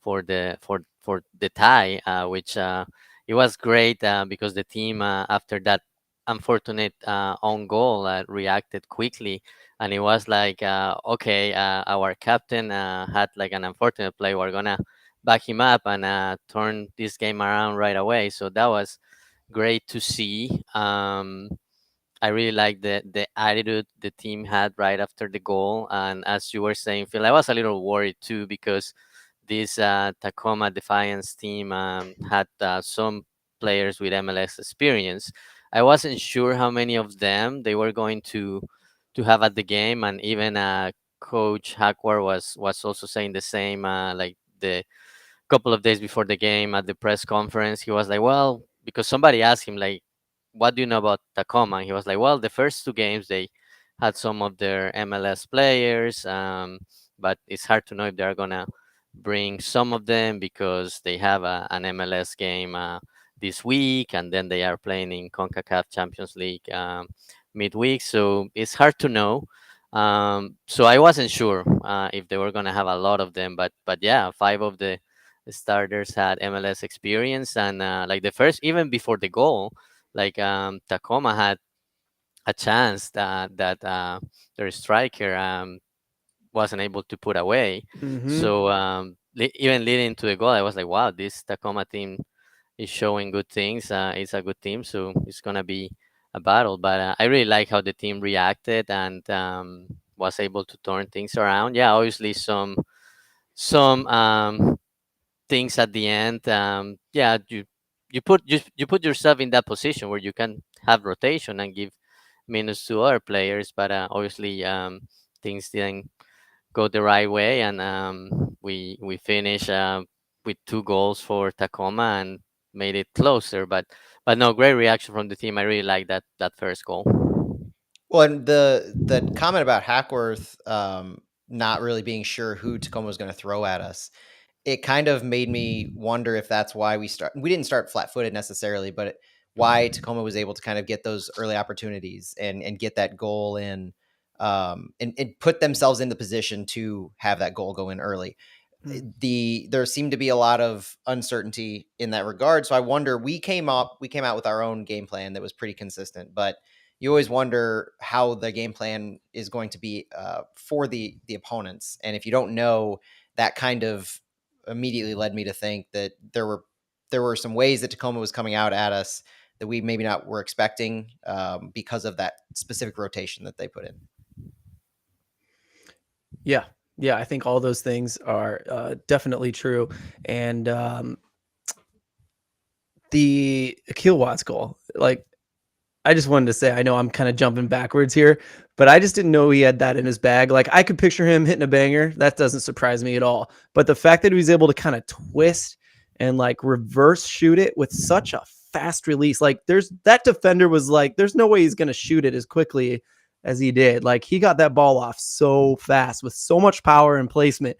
for the tie, which it was great because the team after that unfortunate own goal reacted quickly, and it was like okay, our captain had like an unfortunate play. We're gonna back him up and turn this game around right away. So that was great to see. I really like the attitude the team had right after the goal, and as you were saying, Phil, I was a little worried too because this Tacoma Defiance team had some players with MLS experience. I wasn't sure how many of them they were going to have at the game, and even Coach Hackwar was also saying the same. Like the couple of days before the game at the press conference, he was like, "Well," because somebody asked him like, "What do you know about Tacoma?" And he was like, "Well, the first 2 games they had some of their MLS players, but it's hard to know if they're gonna bring some of them because they have an MLS game this week, and then they are playing in CONCACAF Champions League midweek. So it's hard to know." So I wasn't sure if they were gonna have a lot of them, but yeah, 5 of the starters had MLS experience, and like the first, even before the goal, like Tacoma had a chance that their striker wasn't able to put away. Mm-hmm. So even leading to the goal, I was like, wow, this Tacoma team is showing good things. It's a good team, so it's gonna be a battle. But I really like how the team reacted and was able to turn things around. Yeah, obviously some things at the end. Yeah, you put yourself in that position where you can have rotation and give minutes to other players, but obviously things didn't go the right way, and we finished with 2 goals for Tacoma and made it closer. But no, great reaction from the team. I really like that first goal. Well, and the comment about Hackworth not really being sure who Tacoma was going to throw at us, it kind of made me wonder if that's why we didn't start flat-footed necessarily, but why Tacoma was able to kind of get those early opportunities and get that goal in, and put themselves in the position to have that goal go in early. There seemed to be a lot of uncertainty in that regard, so I wonder, we came out with our own game plan that was pretty consistent, but you always wonder how the game plan is going to be for the opponents, and if you don't know, that kind of immediately led me to think that there were some ways that Tacoma was coming out at us that we maybe not were expecting, because of that specific rotation that they put in. Yeah. Yeah, I think all those things are definitely true. And the Akil Watts goal, like, I just wanted to say, I know I'm kind of jumping backwards here, but I just didn't know he had that in his bag. Like, I could picture him hitting a banger. That doesn't surprise me at all. But the fact that he was able to kind of twist and like reverse shoot it with such a fast release, like that defender was like, there's no way he's going to shoot it as quickly as he did. Like, he got that ball off so fast with so much power and placement.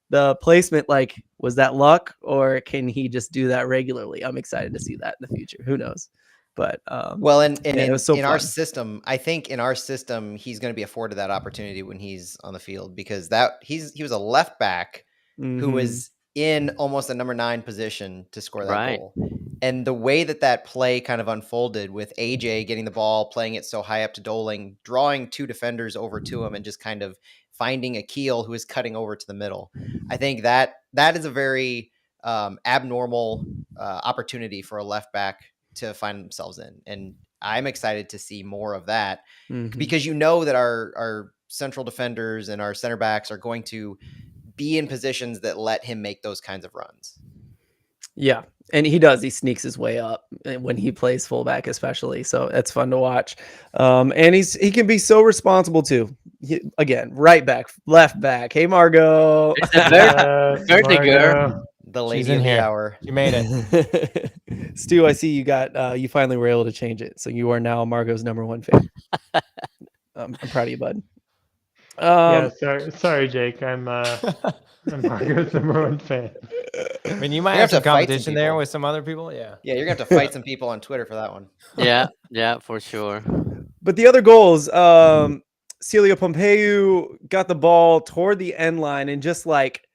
The placement, like, was that luck or can he just do that regularly? I'm excited to see that in the future. Who knows? But Well, and yeah, it in, was so in our fun. system, I think in our system, he's going to be afforded that opportunity when he's on the field because he was a left back who Mhm. was in almost a number 9 position to score that Right. goal. And the way that play kind of unfolded with AJ getting the ball, playing it so high up to Doling, drawing 2 defenders over to him, and just kind of finding Akil who is cutting over to the middle. I think that is a very abnormal opportunity for a left back to find themselves in. And I'm excited to see more of that Mhm. because you know that our central defenders and our center backs are going to be in positions that let him make those kinds of runs. Yeah, and he does. He sneaks his way up when he plays fullback, especially. So that's fun to watch. And he can be so responsible too. Again, right back, left back. Hey, Margot. It's a birthday girl. Margo. The She's lady in of the here. hour. You made it. Stu, I see you got. You finally were able to change it, so you are now Margot's #1 fan. I'm proud of you, bud. Yeah, sorry, Jake. I'm Margo's #1 fan. I mean, you might You're have gonna some have to fight some competition there people. with some other people. Yeah. Yeah, you're gonna have to fight some people on Twitter for that one. Yeah, for sure. But the other goals, Celia Pompeu got the ball toward the end line and just like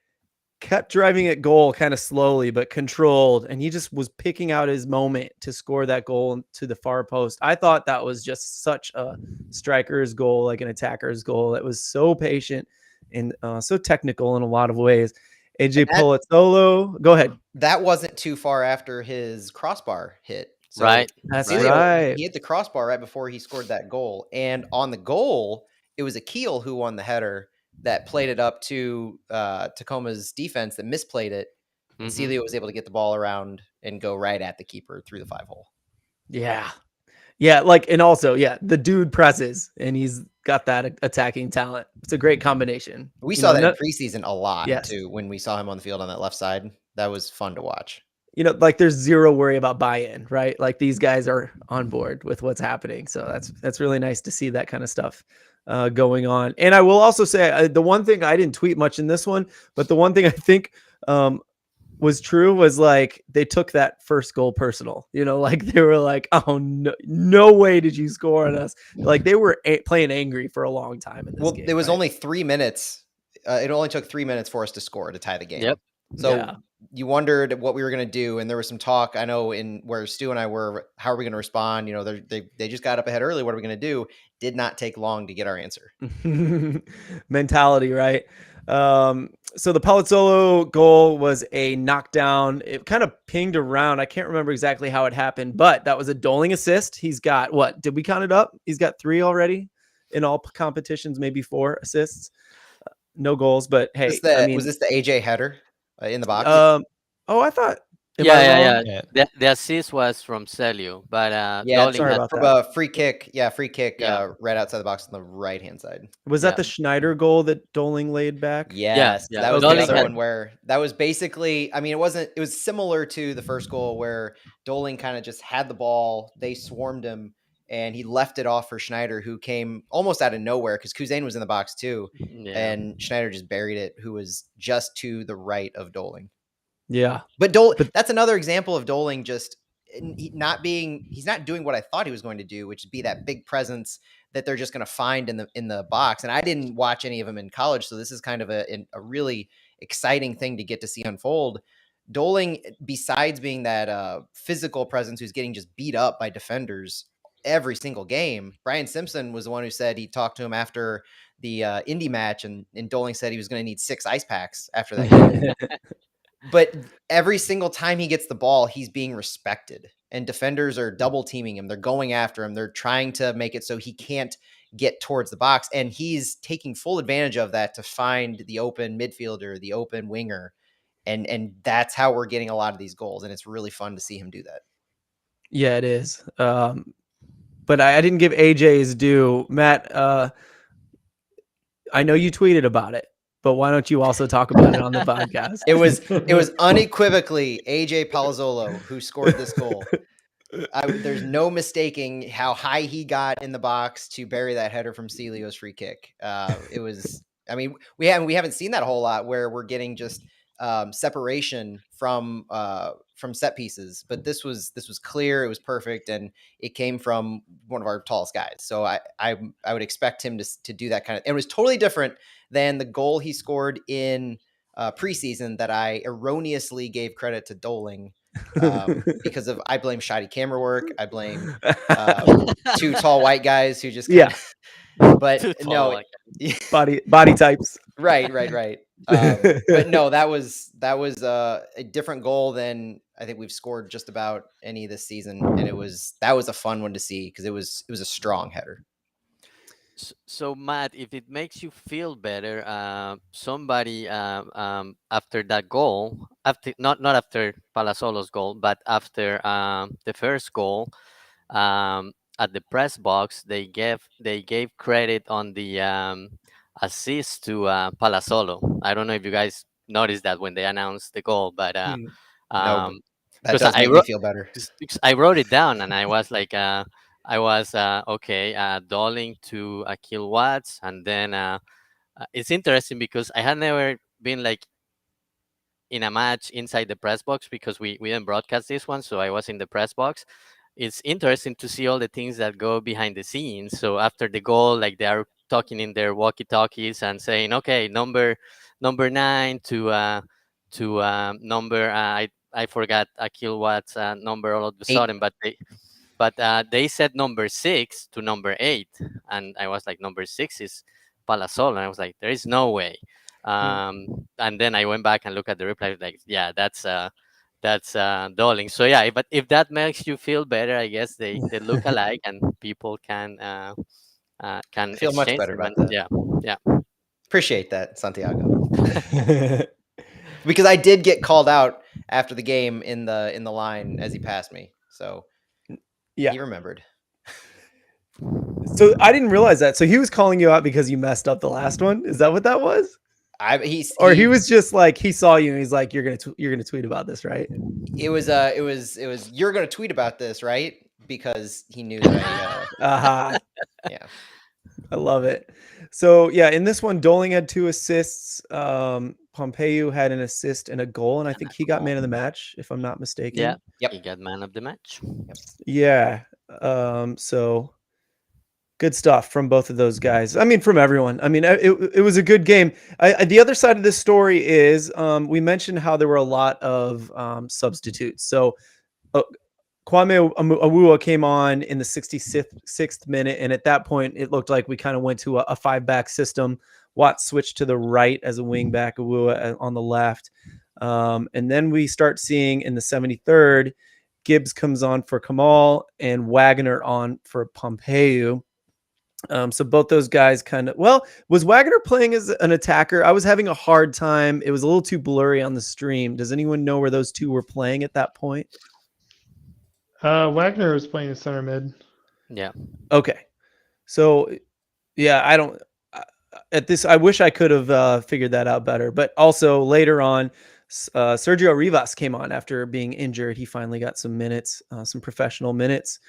kept driving at goal kind of slowly but controlled, and he just was picking out his moment to score that goal to the far post. I thought that was just such a striker's goal, like an attacker's goal. It was so patient and so technical in a lot of ways. AJ And that- Polazzolo, go ahead. That wasn't too far after his crossbar hit. So Right. That's Celio, right. he hit the crossbar right before he scored that goal. And on the goal, it was Akil who won the header that played it up to Tacoma's defense that misplayed it. And Mhm. Celio was able to get the ball around and go right at the keeper through the 5-hole. Yeah. Yeah, like, and also, yeah, the dude presses and he's got that attacking talent. It's a great combination. We You saw know, that in preseason a lot Yes. too when we saw him on the field on that left side. That was fun to watch. you know, like there's zero worry about buy-in, right? Like these guys are on board with what's happening. So that's really nice to see that kind of stuff going on. And I will also say the one thing I didn't tweet much in this one, but the one thing I think was true was like they took that first goal personal. You know, like they were like, "Oh no way did you score on us!" Like they were playing angry for a long time in this game. There was right? only 3 minutes. It only took 3 minutes for us to score to tie the game. Yep. So Yeah. you wondered what we were going to do, and there was some talk. I know in where Stu and I were. How are we going to respond? You know, they just got up ahead early. What are we going to do? Did not take long to get our answer. mentality, right? So the Palazzolo goal was a knockdown. It kind of pinged around. I can't remember exactly how it happened, but that was a Doling assist. He's got what? Did we count it up? He's got 3 already in all competitions, maybe 4 assists. No goals, but hey, Was this the AJ header in the box? I thought. Am Yeah, I yeah, wrong? yeah. The assist was from Celio, but Yeah, Doling sorry had about from that. a free kick. Yeah, free kick Yeah. right outside the box on the right hand side. Was that the Schneider goal that Doling laid back? Yes, yeah. that was Doling the other had- one where that was basically. I mean, it was similar to the first goal where Doling kind of just had the ball, they swarmed him, and he left it off for Schneider, who came almost out of nowhere because Kuzain was in the box too, Yeah. and Schneider just buried it, who was just to the right of Doling. Yeah. But that's another example of Doling just he's not doing what I thought he was going to do, which is be that big presence that they're just going to find in the box. And I didn't watch any of them in college, so this is kind of a really exciting thing to get to see unfold. Doling, besides being that physical presence who's getting just beat up by defenders every single game, Brian Simpson was the one who said he talked to him after the Indy match, and Doling said he was going to need 6 ice packs after that game. But every single time he gets the ball, he's being respected, and defenders are double teaming him. They're going after him. They're trying to make it so he can't get towards the box, and he's taking full advantage of that to find the open midfielder, the open winger, and that's how we're getting a lot of these goals, and it's really fun to see him do that. Yeah, it is. But I didn't give AJ his due. Matt, I know you tweeted about it, but why don't you also talk about it on the podcast? It was unequivocally AJ Palazzolo who scored this goal. There's no mistaking how high he got in the box to bury that header from Celio's free kick. It was, I mean, we haven't seen that a whole lot where we're getting just separation from set pieces, but this was clear. It was perfect, and it came from one of our tallest guys. So I would expect him to do that kind of. It was totally different than the goal he scored in preseason that I erroneously gave credit to Doling. Because of I blame shoddy camera work. I blame two tall white guys who just kinda, but no, body types. Right. But no, that was a different goal than I think we've scored just about any this season, and that was a fun one to see because it was a strong header. So Matt, if it makes you feel better, somebody after that goal, after not after Palazzolo's goal, but after the first goal, at the press box, they gave credit on the assist to Palazzolo. I don't know if you guys noticed that when they announced the goal, but No, that does make me feel better. I wrote it down, and I was like. Doling to Akil Watts, and then it's interesting because I had never been like in a match inside the press box because we didn't broadcast this one, so I was in the press box. It's interesting to see all the things that go behind the scenes. So after the goal, like they are talking in their walkie-talkies and saying, "Okay, number 9 to number I forgot Akil Watts' number all of a sudden, but they said number 6 to number 8, and I was like, number 6 is Palazzolo, and I was like, there is no way. And then I went back and looked at the replay, like, yeah, that's Doling. So yeah, but if that makes you feel better, I guess they look alike, and people can feel much better about that. Yeah. Appreciate that, Santiago. Because I did get called out after the game in the line as he passed me, so. Yeah, he remembered. So I didn't realize that. So he was calling you out because you messed up the last one. Is that what that was? He was just like he saw you and he's like, you're gonna tweet about this, right? It was you're gonna tweet about this, right? Because he knew that yeah. I love it. So yeah, in this one, Doling had 2 assists. Pompeu had an assist and a goal, and I think he got man of the match, if I'm not mistaken. Yeah. Yep. He got man of the match. Yep. Yeah. So good stuff from both of those guys. I mean, from everyone. I mean, it was a good game. The other side of this story is we mentioned how there were a lot of substitutes. So Kwame Awuah came on in the 66th minute, and at that point, it looked like we kind of went to a 5-back system. Watts switched to the right as a wing back, Awuah on the left. And then we start seeing in the 73rd, Gibbs comes on for Kamal and Wagner on for Pompeu. So both those guys was Wagner playing as an attacker? I was having a hard time. It was a little too blurry on the stream. Does anyone know where those two were playing at that point? Wagner was playing center mid. Yeah. Okay. So, yeah, I don't. At this, I wish I could have figured that out better. But also later on, Sergio Rivas came on after being injured. He finally got some minutes, some professional minutes.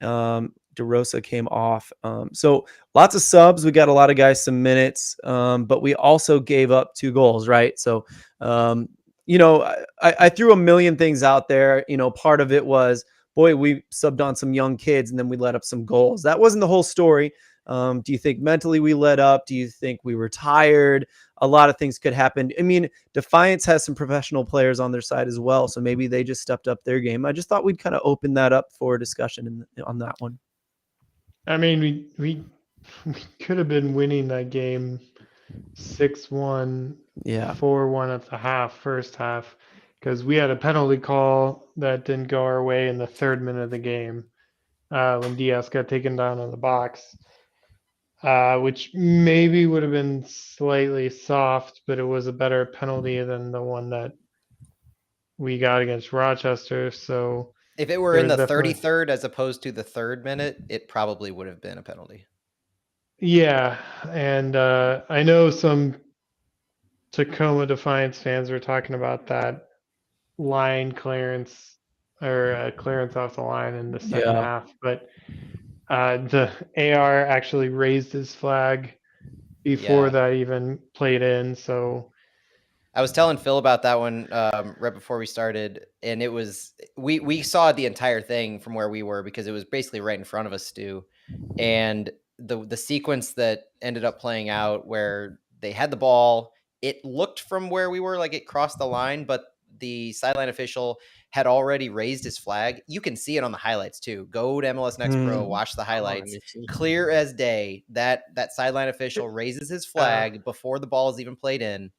De Rosa came off. So lots of subs. We got a lot of guys some minutes, but we also gave up 2 goals, right? So, I threw a million things out there. Part of it was, boy, we subbed on some young kids and then we let up some goals. That wasn't the whole story. Do you think mentally we let up? Do you think we were tired? A lot of things could happen. I mean, Defiance has some professional players on their side as well, so maybe they just stepped up their game. I just thought we'd kind of open that up for discussion on that one. I mean, we could have been winning that game 6-1, 4-1 at the first half, because we had a penalty call that didn't go our way in the 3rd minute of the game when Diaz got taken down on the box. which maybe would have been slightly soft, but it was a better penalty than the one that we got against Rochester. So If it were there in was the definitely 33rd as opposed to the 3rd minute, it probably would have been a penalty. yeah, and I know some Tacoma Defiance fans were talking about that line clearance or clearance off the line in the second Yeah. half, but the AR actually raised his flag before Yeah. that even played in. So I was telling Phil about that one right before we started, and it was we saw the entire thing from where we were because it was basically right in front of us, Stu. And the sequence that ended up playing out where they had the ball, it looked from where we were like it crossed the line, but the sideline official had already raised his flag. You can see it on the highlights too. Go to MLS Next Pro, watch the Oh, let highlights. me see. Clear as day that sideline official raises his flag before the ball is even played in.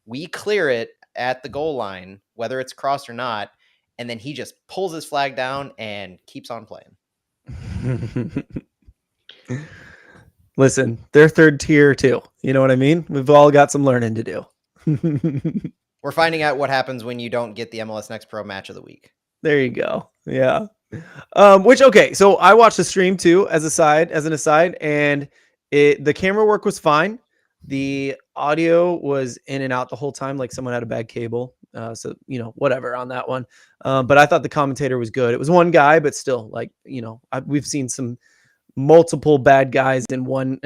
We clear it at the goal line, whether it's crossed or not, and then he just pulls his flag down and keeps on playing. Listen, they're third tier too. You know what I mean? We've all got some learning to do. We're finding out what happens when you don't get the MLS Next Pro match of the week. There you go. Yeah. Which okay, so I watched the stream too as an aside, and the camera work was fine. The audio was in and out the whole time, like someone had a bad cable. So whatever on that one. But I thought the commentator was good. It was one guy, but still, like we've seen some multiple bad guys in one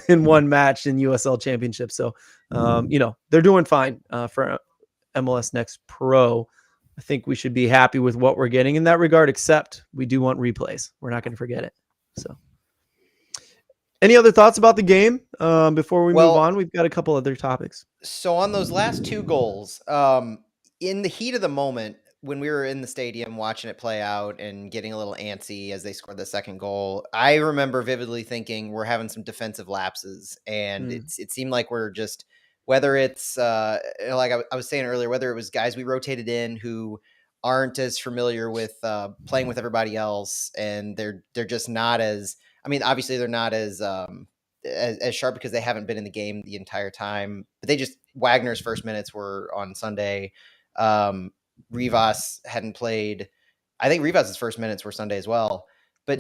in one match in USL Championship. So they're doing fine for MLS Next Pro. I think we should be happy with what we're getting in that regard, except we do want replays. We're not going to forget it. So any other thoughts about the game before we move on? We've got a couple other topics. So on those last two goals, in the heat of the moment, when we were in the stadium watching it play out and getting a little antsy as they scored the second goal, I remember vividly thinking we're having some defensive lapses, and it seemed like we're just, whether it's like I was saying earlier, whether it was guys we rotated in who aren't as familiar with playing with everybody else, and they're just not as, I mean, obviously they're not as sharp because they haven't been in the game the entire time. But they just, Wagner's first minutes were on Sunday. Rivas hadn't played. I think Rivas's first minutes were Sunday as well. But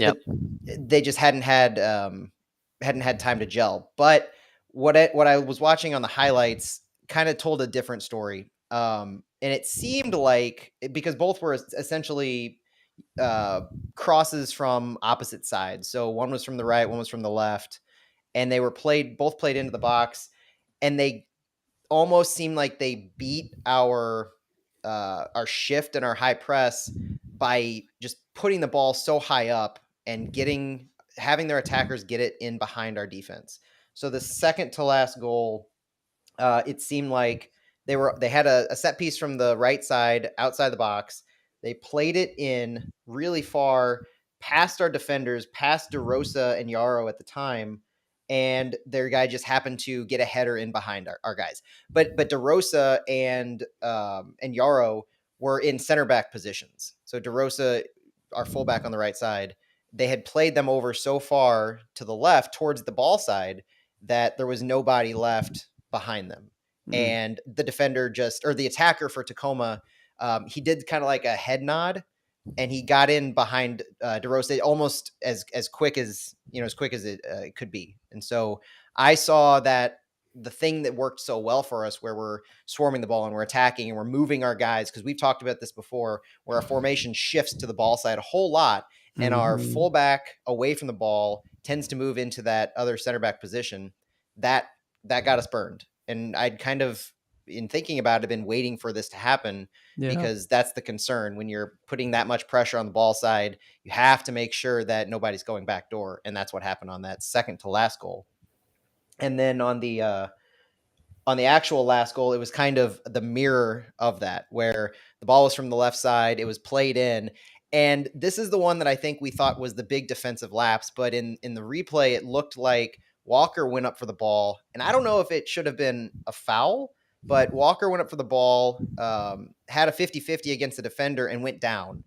they just hadn't had time to gel. But what I was watching on the highlights kind of told a different story. And it seemed like, because both were essentially crosses from opposite sides. So one was from the right, one was from the left, and they were both played into the box, and they almost seemed like they beat our shift and our high press by just putting the ball so high up and having their attackers get it in behind our defense. So the second to last goal, it seemed like they had a set piece from the right side outside the box. They played it in really far past our defenders, past DeRosa and Yarrow at the time, and their guy just happened to get a header in behind our guys. But DeRosa and Yarrow were in center back positions. So DeRosa, our fullback on the right side, they had played them over so far to the left towards the ball side that there was nobody left behind them. And the defender or the attacker for Tacoma, he did kind of like a head nod, and he got in behind DeRosa almost as quick as it could be. And so I saw that the thing that worked so well for us, where we're swarming the ball and we're attacking and we're moving our guys, because we've talked about this before, where our formation shifts to the ball side a whole lot, and our fullback away from the ball tends to move into that other center back position. That got us burned. And I'd kind of, in thinking about it, been waiting for this to happen, because that's the concern. When you're putting that much pressure on the ball side, you have to make sure that nobody's going back door. And that's what happened on that second to last goal. And then on the actual last goal, it was kind of the mirror of that, where the ball was from the left side, it was played in. And this is the one that I think we thought was the big defensive lapse. But in the replay, it looked like Walker went up for the ball. And I don't know if it should have been a foul, but Walker went up for the ball, had a 50-50 against the defender, and went down.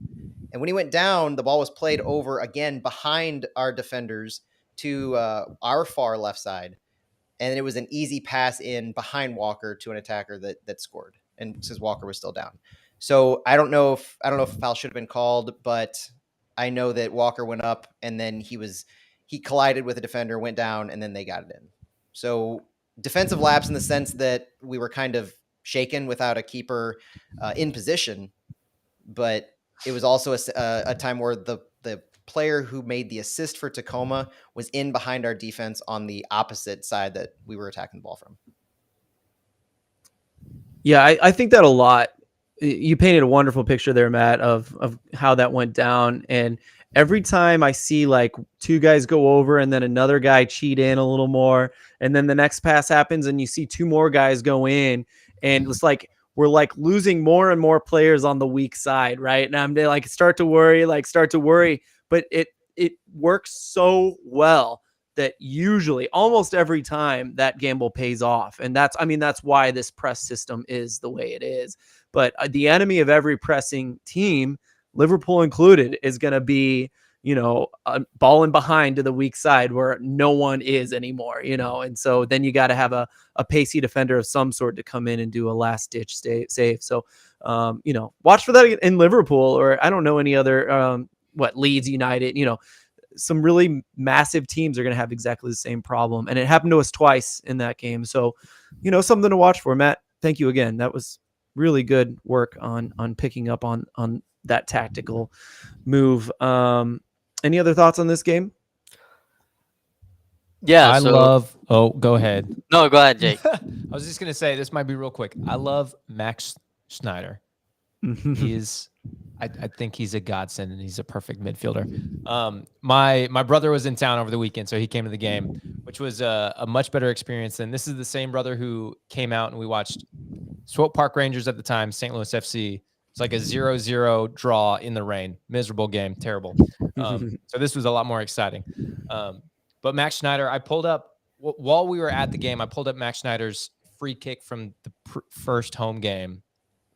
And when he went down, the ball was played over again behind our defenders. to our far left side, and it was an easy pass in behind Walker to an attacker that scored, and since Walker was still down. So I don't know if a foul should have been called, but I know that Walker went up and then he collided with a defender, went down, and then they got it in. So defensive lapse in the sense that we were kind of shaken without a keeper in position, but it was also a time where the player who made the assist for Tacoma was in behind our defense on the opposite side that we were attacking the ball from. Yeah, I think that a lot. You painted a wonderful picture there, Matt, of how that went down. And every time I see like two guys go over and then another guy cheat in a little more, and then the next pass happens and you see two more guys go in, and it's like we're like losing more and more players on the weak side, right? And I'm like start to worry, but it works so well that usually almost every time that gamble pays off. And that's why this press system is the way it is. But the enemy of every pressing team, Liverpool included, is going to be, balling behind to the weak side where no one is anymore, and so then you got to have a pacey defender of some sort to come in and do a last ditch save. So, watch for that in Liverpool, or I don't know any other, Leeds United, some really massive teams are going to have exactly the same problem. And it happened to us twice in that game. So, something to watch for. Matt, thank you again. That was really good work on picking up on that tactical move. Any other thoughts on this game? Yeah. Go ahead. No, go ahead, Jake. I was just going to say, this might be real quick. I love Max Schneider. I think he's a godsend and he's a perfect midfielder. My brother was in town over the weekend, so he came to the game, which was a much better experience. And this is the same brother who came out and we watched Swope Park Rangers at the time, St. Louis FC. It's like a 0-0 draw in the rain. Miserable game. Terrible. So this was a lot more exciting. But Max Schneider, I pulled up, while we were at the game, I pulled up Max Schneider's free kick from the first home game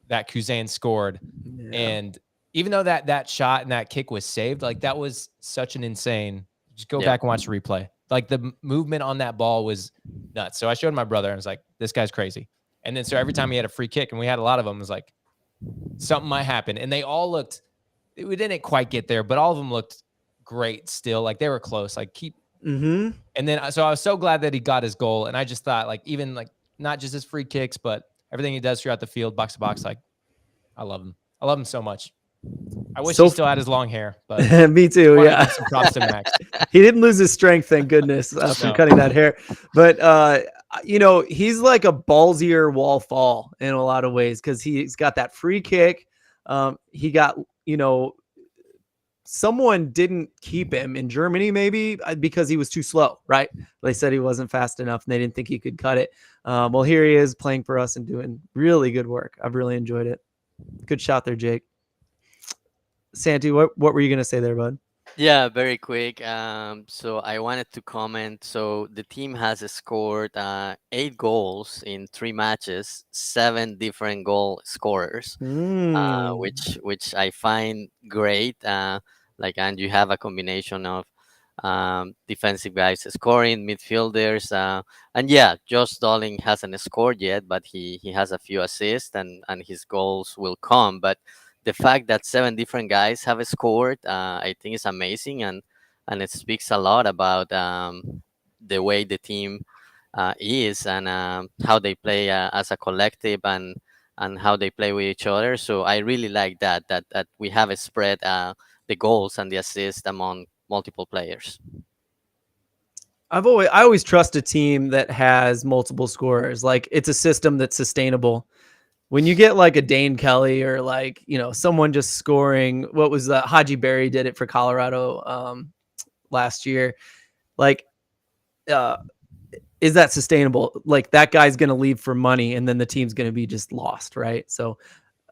that Kuzan scored. Yeah. And even though that shot and that kick was saved, like that was such an insane, just go back and watch the replay. Like the movement on that ball was nuts. So I showed my brother and I was like, this guy's crazy. And then so every time he had a free kick, and we had a lot of them, it was like something might happen. And they all looked, we didn't quite get there, but all of them looked great still. Like they were close, like And then, so I was so glad that he got his goal. And I just thought like, even like not just his free kicks, but everything he does throughout the field, box to box, like I love him. I love him so much. I wish he still had his long hair, but me too. Yeah. Some props to Max. He didn't lose his strength, thank goodness, from cutting that hair. But he's like a ballsier wall fall in a lot of ways because he's got that free kick. He got, someone didn't keep him in Germany, maybe because he was too slow, right? They said he wasn't fast enough and they didn't think he could cut it. Well, here he is playing for us and doing really good work. I've really enjoyed it. Good shot there, Jake. Santi, what were you going to say there, bud? Yeah, very quick. So I wanted to comment. So the team has scored 8 goals in 3 matches, 7 different goal scorers, which I find great. And you have a combination of defensive guys scoring, midfielders, and Josh Dolling hasn't scored yet, but he has a few assists and his goals will come. But the fact that 7 different guys have scored, I think is amazing, and it speaks a lot about the way the team is and how they play as a collective and how they play with each other. So I really like that we have spread the goals and the assists among multiple players. I always trust a team that has multiple scorers. Like it's a system that's sustainable. When you get like a Dane Kelly or like, someone just scoring, what was that? Haji Berry did it for Colorado last year. Like, is that sustainable? Like that guy's going to leave for money and then the team's going to be just lost. Right. So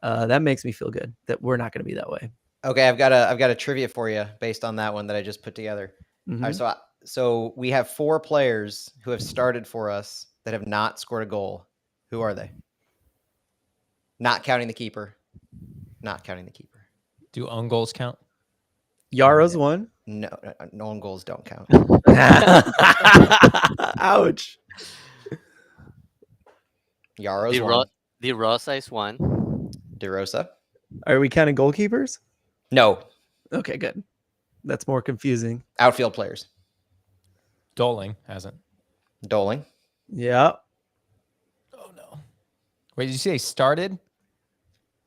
that makes me feel good that we're not going to be that way. Okay. I've got a trivia for you based on that one that I just put together. Mm-hmm. All right, so we have 4 players who have started for us that have not scored a goal. Who are they? Not counting the keeper. Do own goals count? Yara's one. No, no own goals don't count. Ouch. Yaro's the, one. Ro- the Rosa is one. DeRosa. Are we counting goalkeepers? No. Okay, good. That's more confusing. Outfield players. Doling hasn't. Doling. Yeah. Oh no. Wait, did you say started?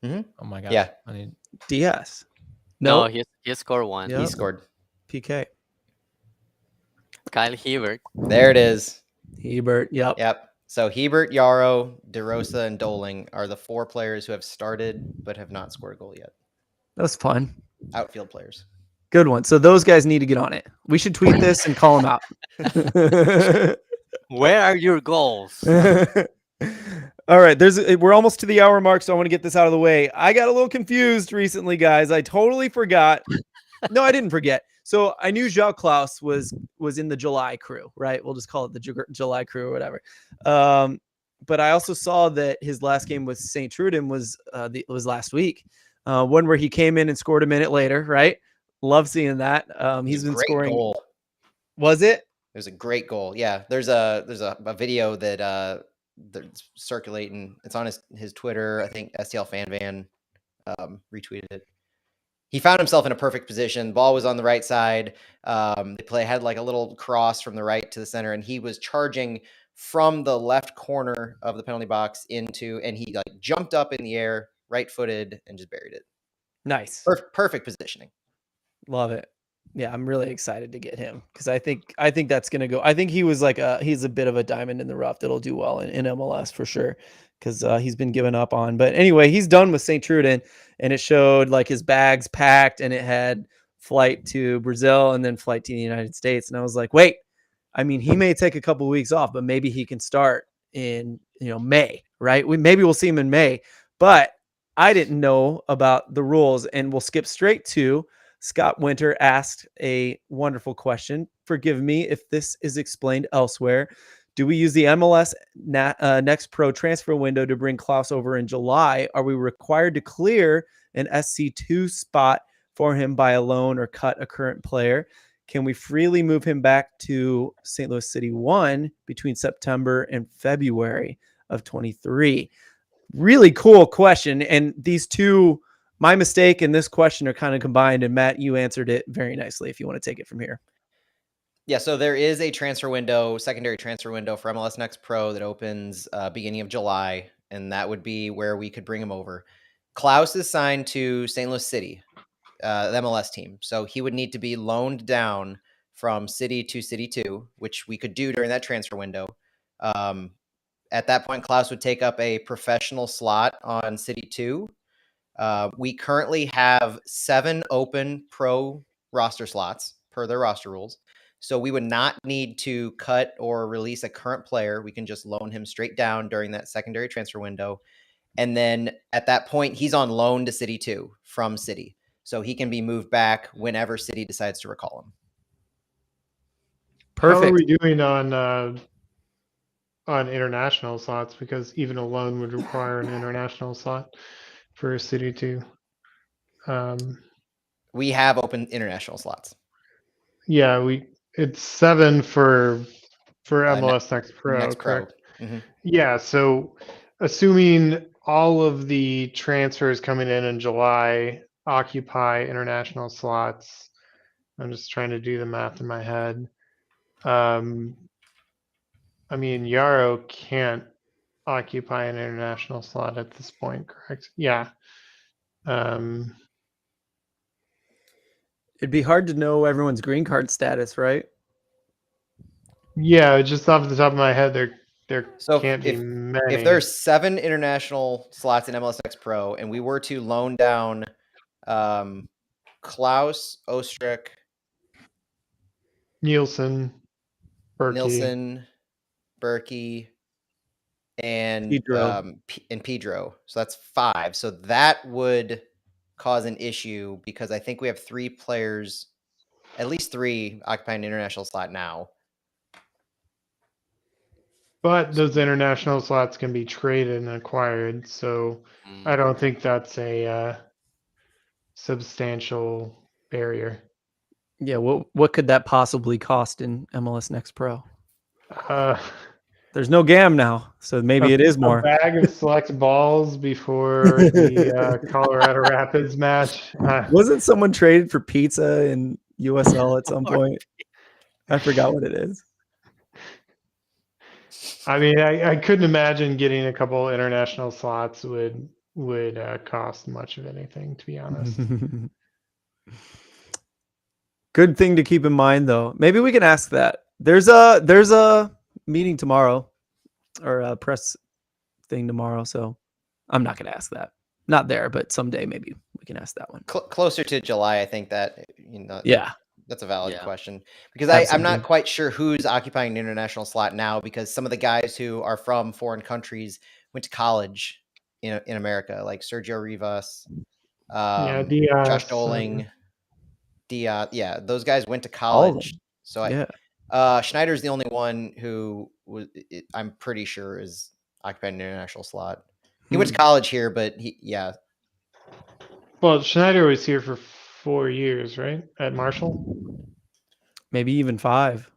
Mhm. Oh my gosh. Yeah. I need DS. No, No. he scored one. Yep. He scored. PK. Kyle Hebert. There it is. Hebert. Yep. Yep. So Hebert, Yarrow, DeRosa, and Doling are the 4 players who have started but have not scored a goal yet. That was fun. Outfield players. Good one. So those guys need to get on it. We should tweet this and call them out. Where are your goals? All right, we're almost to the hour mark, so I want to get this out of the way. I got a little confused recently, guys. I totally forgot. No, I didn't forget. So I knew João Klaus was in the July crew, right? We'll just call it the July crew or whatever. But I also saw that his last game with St. Truden was last week, one where he came in and scored a minute later, right? Love seeing that. He's been Great scoring. goal. Was it? It was a great goal. Yeah. There's a video that's circulating. It's on his Twitter. I think STL FanVan retweeted it. He found himself in a perfect position. The ball was on the right side. Had like a little cross from the right to the center, and he was charging from the left corner of the penalty box and he like jumped up in the air, right-footed, and just buried it. Nice. Perfect positioning. Love it. Yeah, I'm really excited to get him because I think that's gonna go. I think he's a bit of a diamond in the rough that'll do well in MLS for sure because he's been given up on. But anyway, he's done with St. Truden, and it showed like his bags packed, and it had flight to Brazil and then flight to the United States. And I was like, wait, I mean, he may take a couple of weeks off, but maybe he can start in May, right? Maybe we'll see him in May, but I didn't know about the rules, and we'll skip straight to. Scott Winter asked a wonderful question. Forgive me if this is explained elsewhere. Do we use the MLS Next Pro transfer window to bring Klaus over in July? Are we required to clear an SC2 spot for him by a loan or cut a current player? Can we freely move him back to St. Louis City 1 between September and February of 23? Really cool question. And these two, my mistake and this question are kind of combined. And Matt, you answered it very nicely. If you want to take it from here. Yeah, so there is a secondary transfer window for MLS Next Pro that opens beginning of July, and that would be where we could bring him over. Klaus is signed to St. Louis City, the MLS team, so he would need to be loaned down from City to City 2, which we could do during that transfer window. At that point, Klaus would take up a professional slot on City 2. We currently have 7 open pro roster slots per their roster rules. So we would not need to cut or release a current player. We can just loan him straight down during that secondary transfer window. And then at that point, he's on loan to City 2 from City. So he can be moved back whenever City decides to recall him. Perfect. How are we doing on international slots? Because even a loan would require an international slot for City 2. We have open international slots. Yeah, it's 7 for MLS Next Pro, Next Pro. correct? Mm-hmm. Yeah, so assuming all of the transfers coming in July occupy international slots, I'm just trying to do the math in my head. I mean, Yarrow can't occupy an international slot at this point, correct? Yeah. It'd be hard to know everyone's green card status, right? Yeah, just off the top of my head, there So can't be many. If there's 7 international slots in MLS Next Pro, and we were to loan down Klaus, Ostrich, Nielsen, Berkey. Nilsson, Berkey, and Pedro. So that's 5. So that would cause an issue because I think we have 3 players, at least 3, occupying an international slot now. But those international slots can be traded and acquired, so I don't think that's a substantial barrier. Yeah, what could that possibly cost in MLS Next Pro? Uh, There's no GAM now, so maybe it is a more. bag of select balls before the Colorado Rapids match. Wasn't someone traded for pizza in USL at some point? I forgot what it is. I mean, I couldn't imagine getting a couple international slots would cost much of anything, to be honest. Good thing to keep in mind, though. Maybe we can ask that. There's a meeting tomorrow, or a press thing tomorrow, so I'm not going to ask that. Not there, but someday maybe we can ask that one. Closer to July, I think that Yeah, that's a valid Yeah. question, because I'm absolutely. not quite sure who's occupying an international slot now, because some of the guys who are from foreign countries went to college in America, like Sergio Rivas, Yeah, Josh Diaz. Doling, Diaz. Yeah, those guys went to All of college. them. So Yeah. Schneider's the only one who I'm pretty sure is occupying an international slot. He went to college here, but Well, Schneider was here for 4 years, right? At Marshall. Maybe even 5.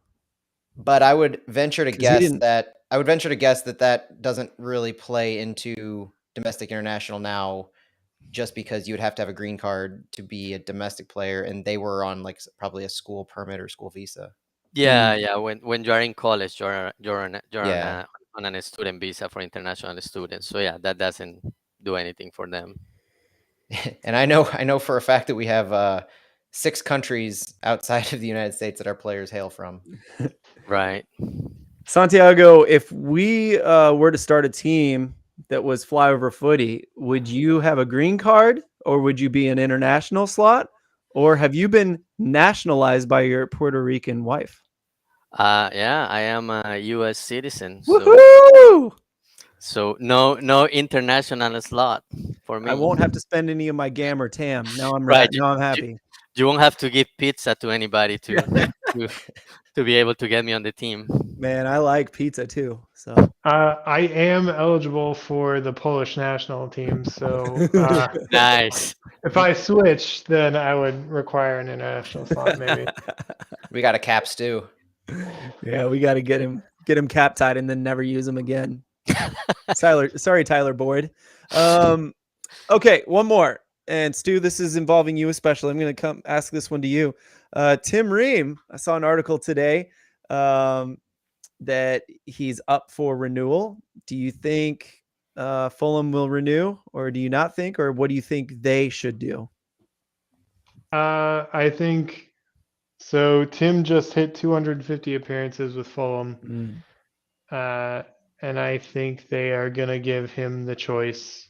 But I would venture to 'Cause he guess didn't- that doesn't really play into domestic international now, just because you would have to have a green card to be a domestic player, and they were on like probably a school permit or school visa. Yeah, yeah. When you're in college, you're Yeah. on a student visa for international students. So yeah, that doesn't do anything for them. And I know for a fact that we have 6 countries outside of the United States that our players hail from. Right. Santiago, if we were to start a team that was flyover footy, would you have a green card, or would you be an international slot, or have you been nationalized by your Puerto Rican wife? Yeah, I am a U.S. citizen, Woohoo! so no international slot for me. I won't have to spend any of my GAM or TAM. Now I'm Right. now I'm You, happy. you won't have to give pizza to anybody to to be able to get me on the team. Man, I like pizza too. So I am eligible for the Polish national team, so Nice. if I switch, then I would require an international slot, maybe. We got a Caps too. Yeah, we got to get him cap tied and then never use him again. Tyler Boyd. Okay, one more. And Stu, this is involving you especially. I'm going to come ask this one to you. Tim Ream, I saw an article today that he's up for renewal. Do you think Fulham will renew, or do you not think, or what do you think they should do? I think so. Tim just hit 250 appearances with Fulham, and I think they are going to give him the choice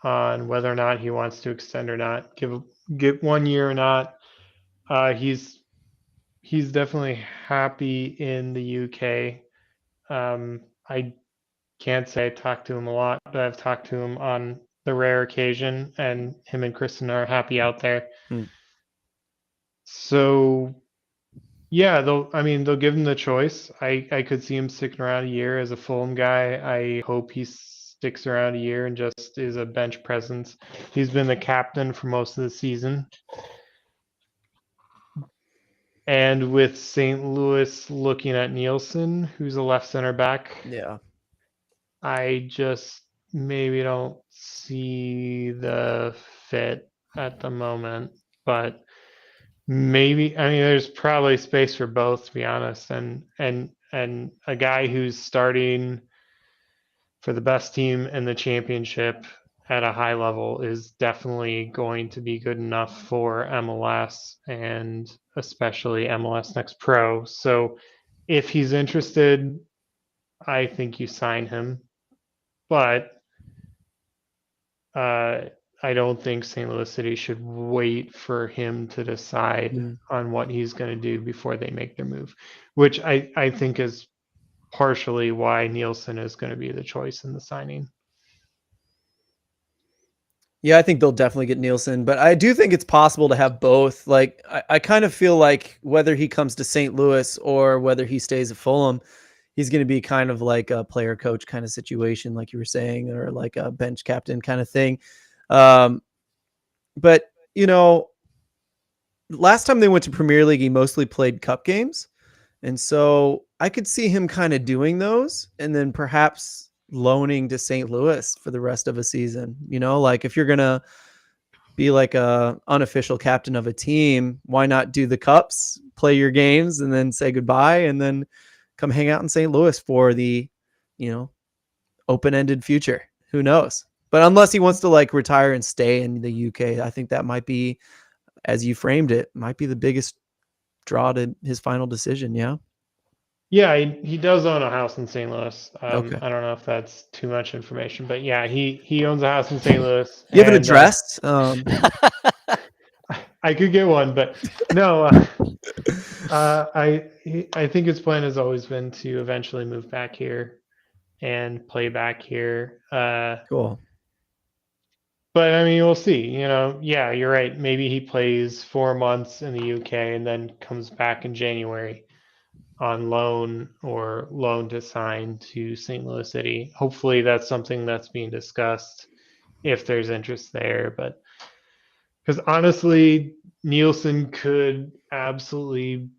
on whether or not he wants to extend or not. Get 1 year or not. He's definitely happy in the UK. I can't say I talked to him a lot, but I've talked to him on the rare occasion, and him and Kristen are happy out there. So yeah, they'll give him the choice. I could see him sticking around a year as a Fulham guy. I hope he sticks around a year and just is a bench presence. He's been the captain for most of the season. And with St. Louis looking at Nielsen, who's a left center back, Yeah. I just maybe don't see the fit at the moment. But maybe, I mean, there's probably space for both, to be honest. And a guy who's starting for the best team in the championship at a high level is definitely going to be good enough for MLS, and especially MLS Next Pro. So if he's interested, I think you sign him. But I don't think St. Louis City should wait for him to decide on what he's going to do before they make their move, which I think is partially why Nielsen is going to be the choice in the signing. Yeah, I think they'll definitely get Nielsen, but I do think it's possible to have both. Like, I kind of feel like whether he comes to St. Louis or whether he stays at Fulham, he's going to be kind of like a player coach kind of situation, like you were saying, or like a bench captain kind of thing. But, you know, last time they went to Premier League, he mostly played cup games. And so I could see him kind of doing those and then perhaps loaning to St. Louis for the rest of a season. Like if you're going to be like a unofficial captain of a team, why not do the cups, play your games, and then say goodbye, and then come hang out in St. Louis for the, open-ended future. Who knows? But unless he wants to like retire and stay in the UK, I think that might be, as you framed it, might be the biggest draw to his final decision. Yeah. Yeah, he does own a house in St. Louis. Okay. I don't know if that's too much information, but yeah, he owns a house in St. Louis. You have an and, address? I could get one, but no. I think his plan has always been to eventually move back here and play back here. Cool. But I mean, we'll see. Yeah, you're right. Maybe he plays 4 months in the UK and then comes back in January on loan or loan to sign to St. Louis City. Hopefully, that's something that's being discussed if there's interest there. But because honestly, Nielsen could absolutely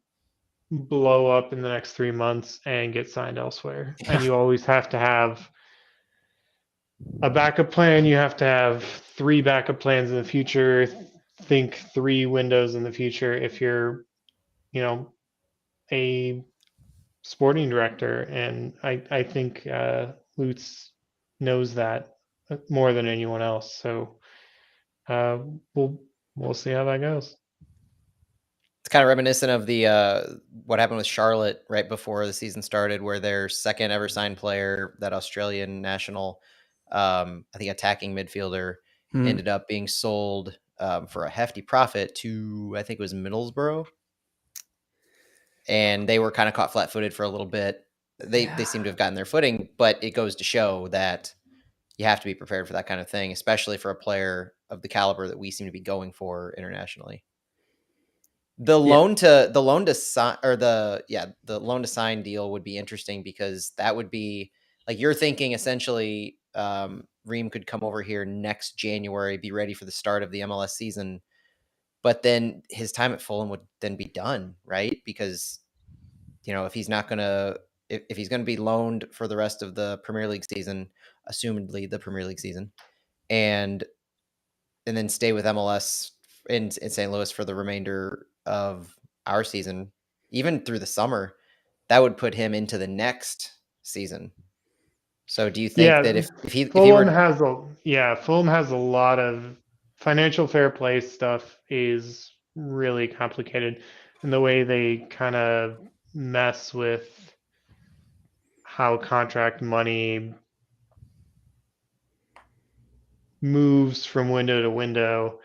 blow up in the next 3 months and get signed elsewhere. And you always have to have a backup plan. You have to have 3 backup plans in the future. Think 3 windows in the future if you're, a sporting director. And I think Lutz knows that more than anyone else. So uh, we'll see how that goes. It's kind of reminiscent of the what happened with Charlotte right before the season started, where their second ever signed player, that Australian national, I think attacking midfielder, ended up being sold for a hefty profit to, I think it was Middlesbrough, and they were kind of caught flat-footed for a little bit. They seem to have gotten their footing, but it goes to show that you have to be prepared for that kind of thing, especially for a player of the caliber that we seem to be going for internationally. The loan to sign, or the loan to sign deal would be interesting, because that would be like, you're thinking essentially Ream could come over here next January, be ready for the start of the MLS season, but then his time at Fulham would then be done, right? Because if he's not gonna if he's gonna be loaned for the rest of the Premier League season, assumedly the Premier League season, and then stay with MLS in St. Louis for the remainder of our season, even through the summer, that would put him into the next season. So do you think that if he Fulham were Fulham has a lot of financial fair play stuff is really complicated, and the way they kind of mess with how contract money moves from window to window,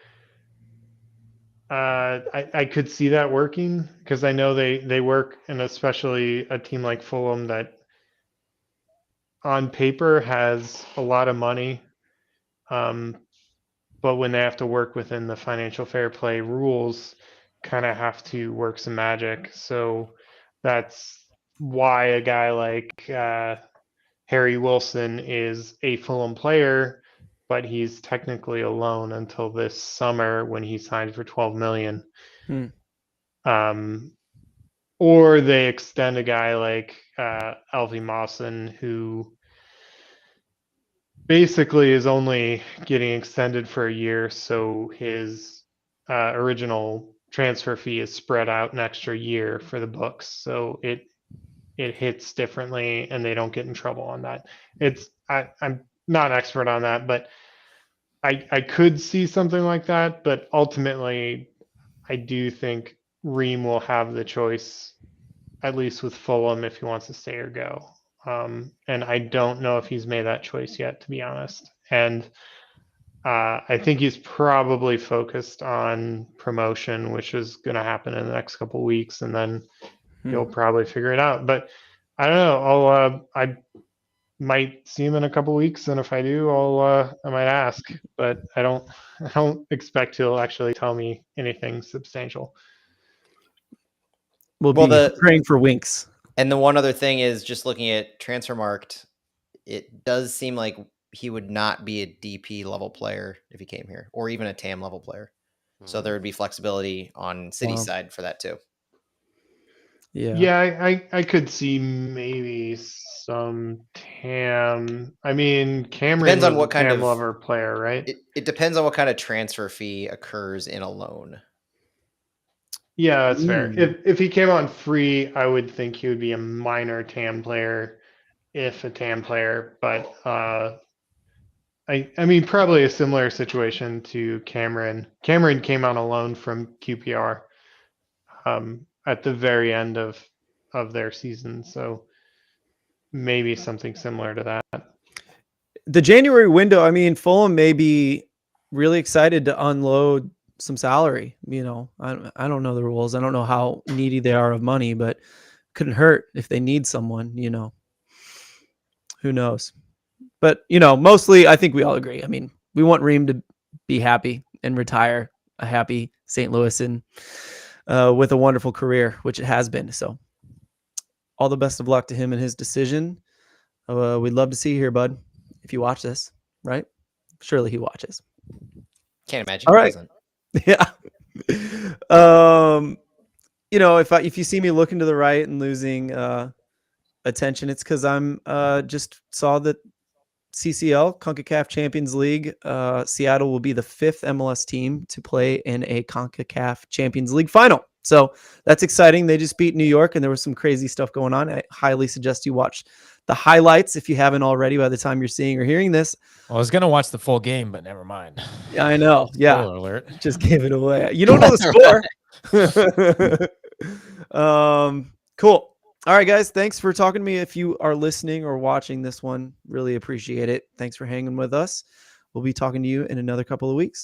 I could see that working, because I know they work, and especially a team like Fulham that on paper has a lot of money, but when they have to work within the financial fair play rules, kind of have to work some magic. So that's why a guy like Harry Wilson is a Fulham player, but he's technically a loan until this summer when he signed for 12 million. Or they extend a guy like Alfie Mawson, who basically is only getting extended for a year, so his original transfer fee is spread out an extra year for the books, so it hits differently, and they don't get in trouble on that. I'm not an expert on that, but I could see something like that. But ultimately, I do think Ream will have the choice, at least with Fulham, if he wants to stay or go. And I don't know if he's made that choice yet, to be honest. And I think he's probably focused on promotion, which is going to happen in the next couple of weeks, and then he'll probably figure it out. But I don't know. I might see him in a couple of weeks, and if I do, I might ask. But I don't expect he'll actually tell me anything substantial. We'll be praying for winks. And the one other thing is, just looking at Transfermarkt, it does seem like he would not be a DP level player if he came here, or even a TAM level player. So there would be flexibility on City's Wow. side for that too. Yeah. Yeah, I could see maybe some TAM. I mean, Cameron Depends on was what a kind TAM of- lover player, right? It depends on what kind of transfer fee occurs in a loan. Yeah, that's fair. Mm. If he came on free, I would think he would be a minor TAM player, if a TAM player. But I mean, probably a similar situation to Cameron. Cameron came on a loan from QPR at the very end of their season, so maybe something similar to that. The January window, I mean, Fulham may be really excited to unload some salary. You know, I don't know the rules. I don't know how needy they are of money, but couldn't hurt if they need someone, you know. Who knows? But, you know, mostly I think we all agree. I mean, we want Ream to be happy and retire a happy St. Louisan with a wonderful career, which it has been. So all the best of luck to him and his decision. We'd love to see you here, bud, if you watch this, right? Surely he watches. Can't imagine All he right. doesn't. Yeah. You know, if you see me looking to the right and losing attention, it's because I'm just saw that CCL, CONCACAF Champions League, Seattle will be the 5th MLS team to play in a CONCACAF Champions League final. So that's exciting. They just beat New York, and there was some crazy stuff going on. I highly suggest you watch the highlights if you haven't already by the time you're seeing or hearing this. Well, I was gonna watch the full game, but never mind. Yeah, I know. Yeah. Spoiler alert. Just gave it away. You don't know the score. Cool. All right, guys. Thanks for talking to me. If you are listening or watching this one, really appreciate it. Thanks for hanging with us. We'll be talking to you in another couple of weeks.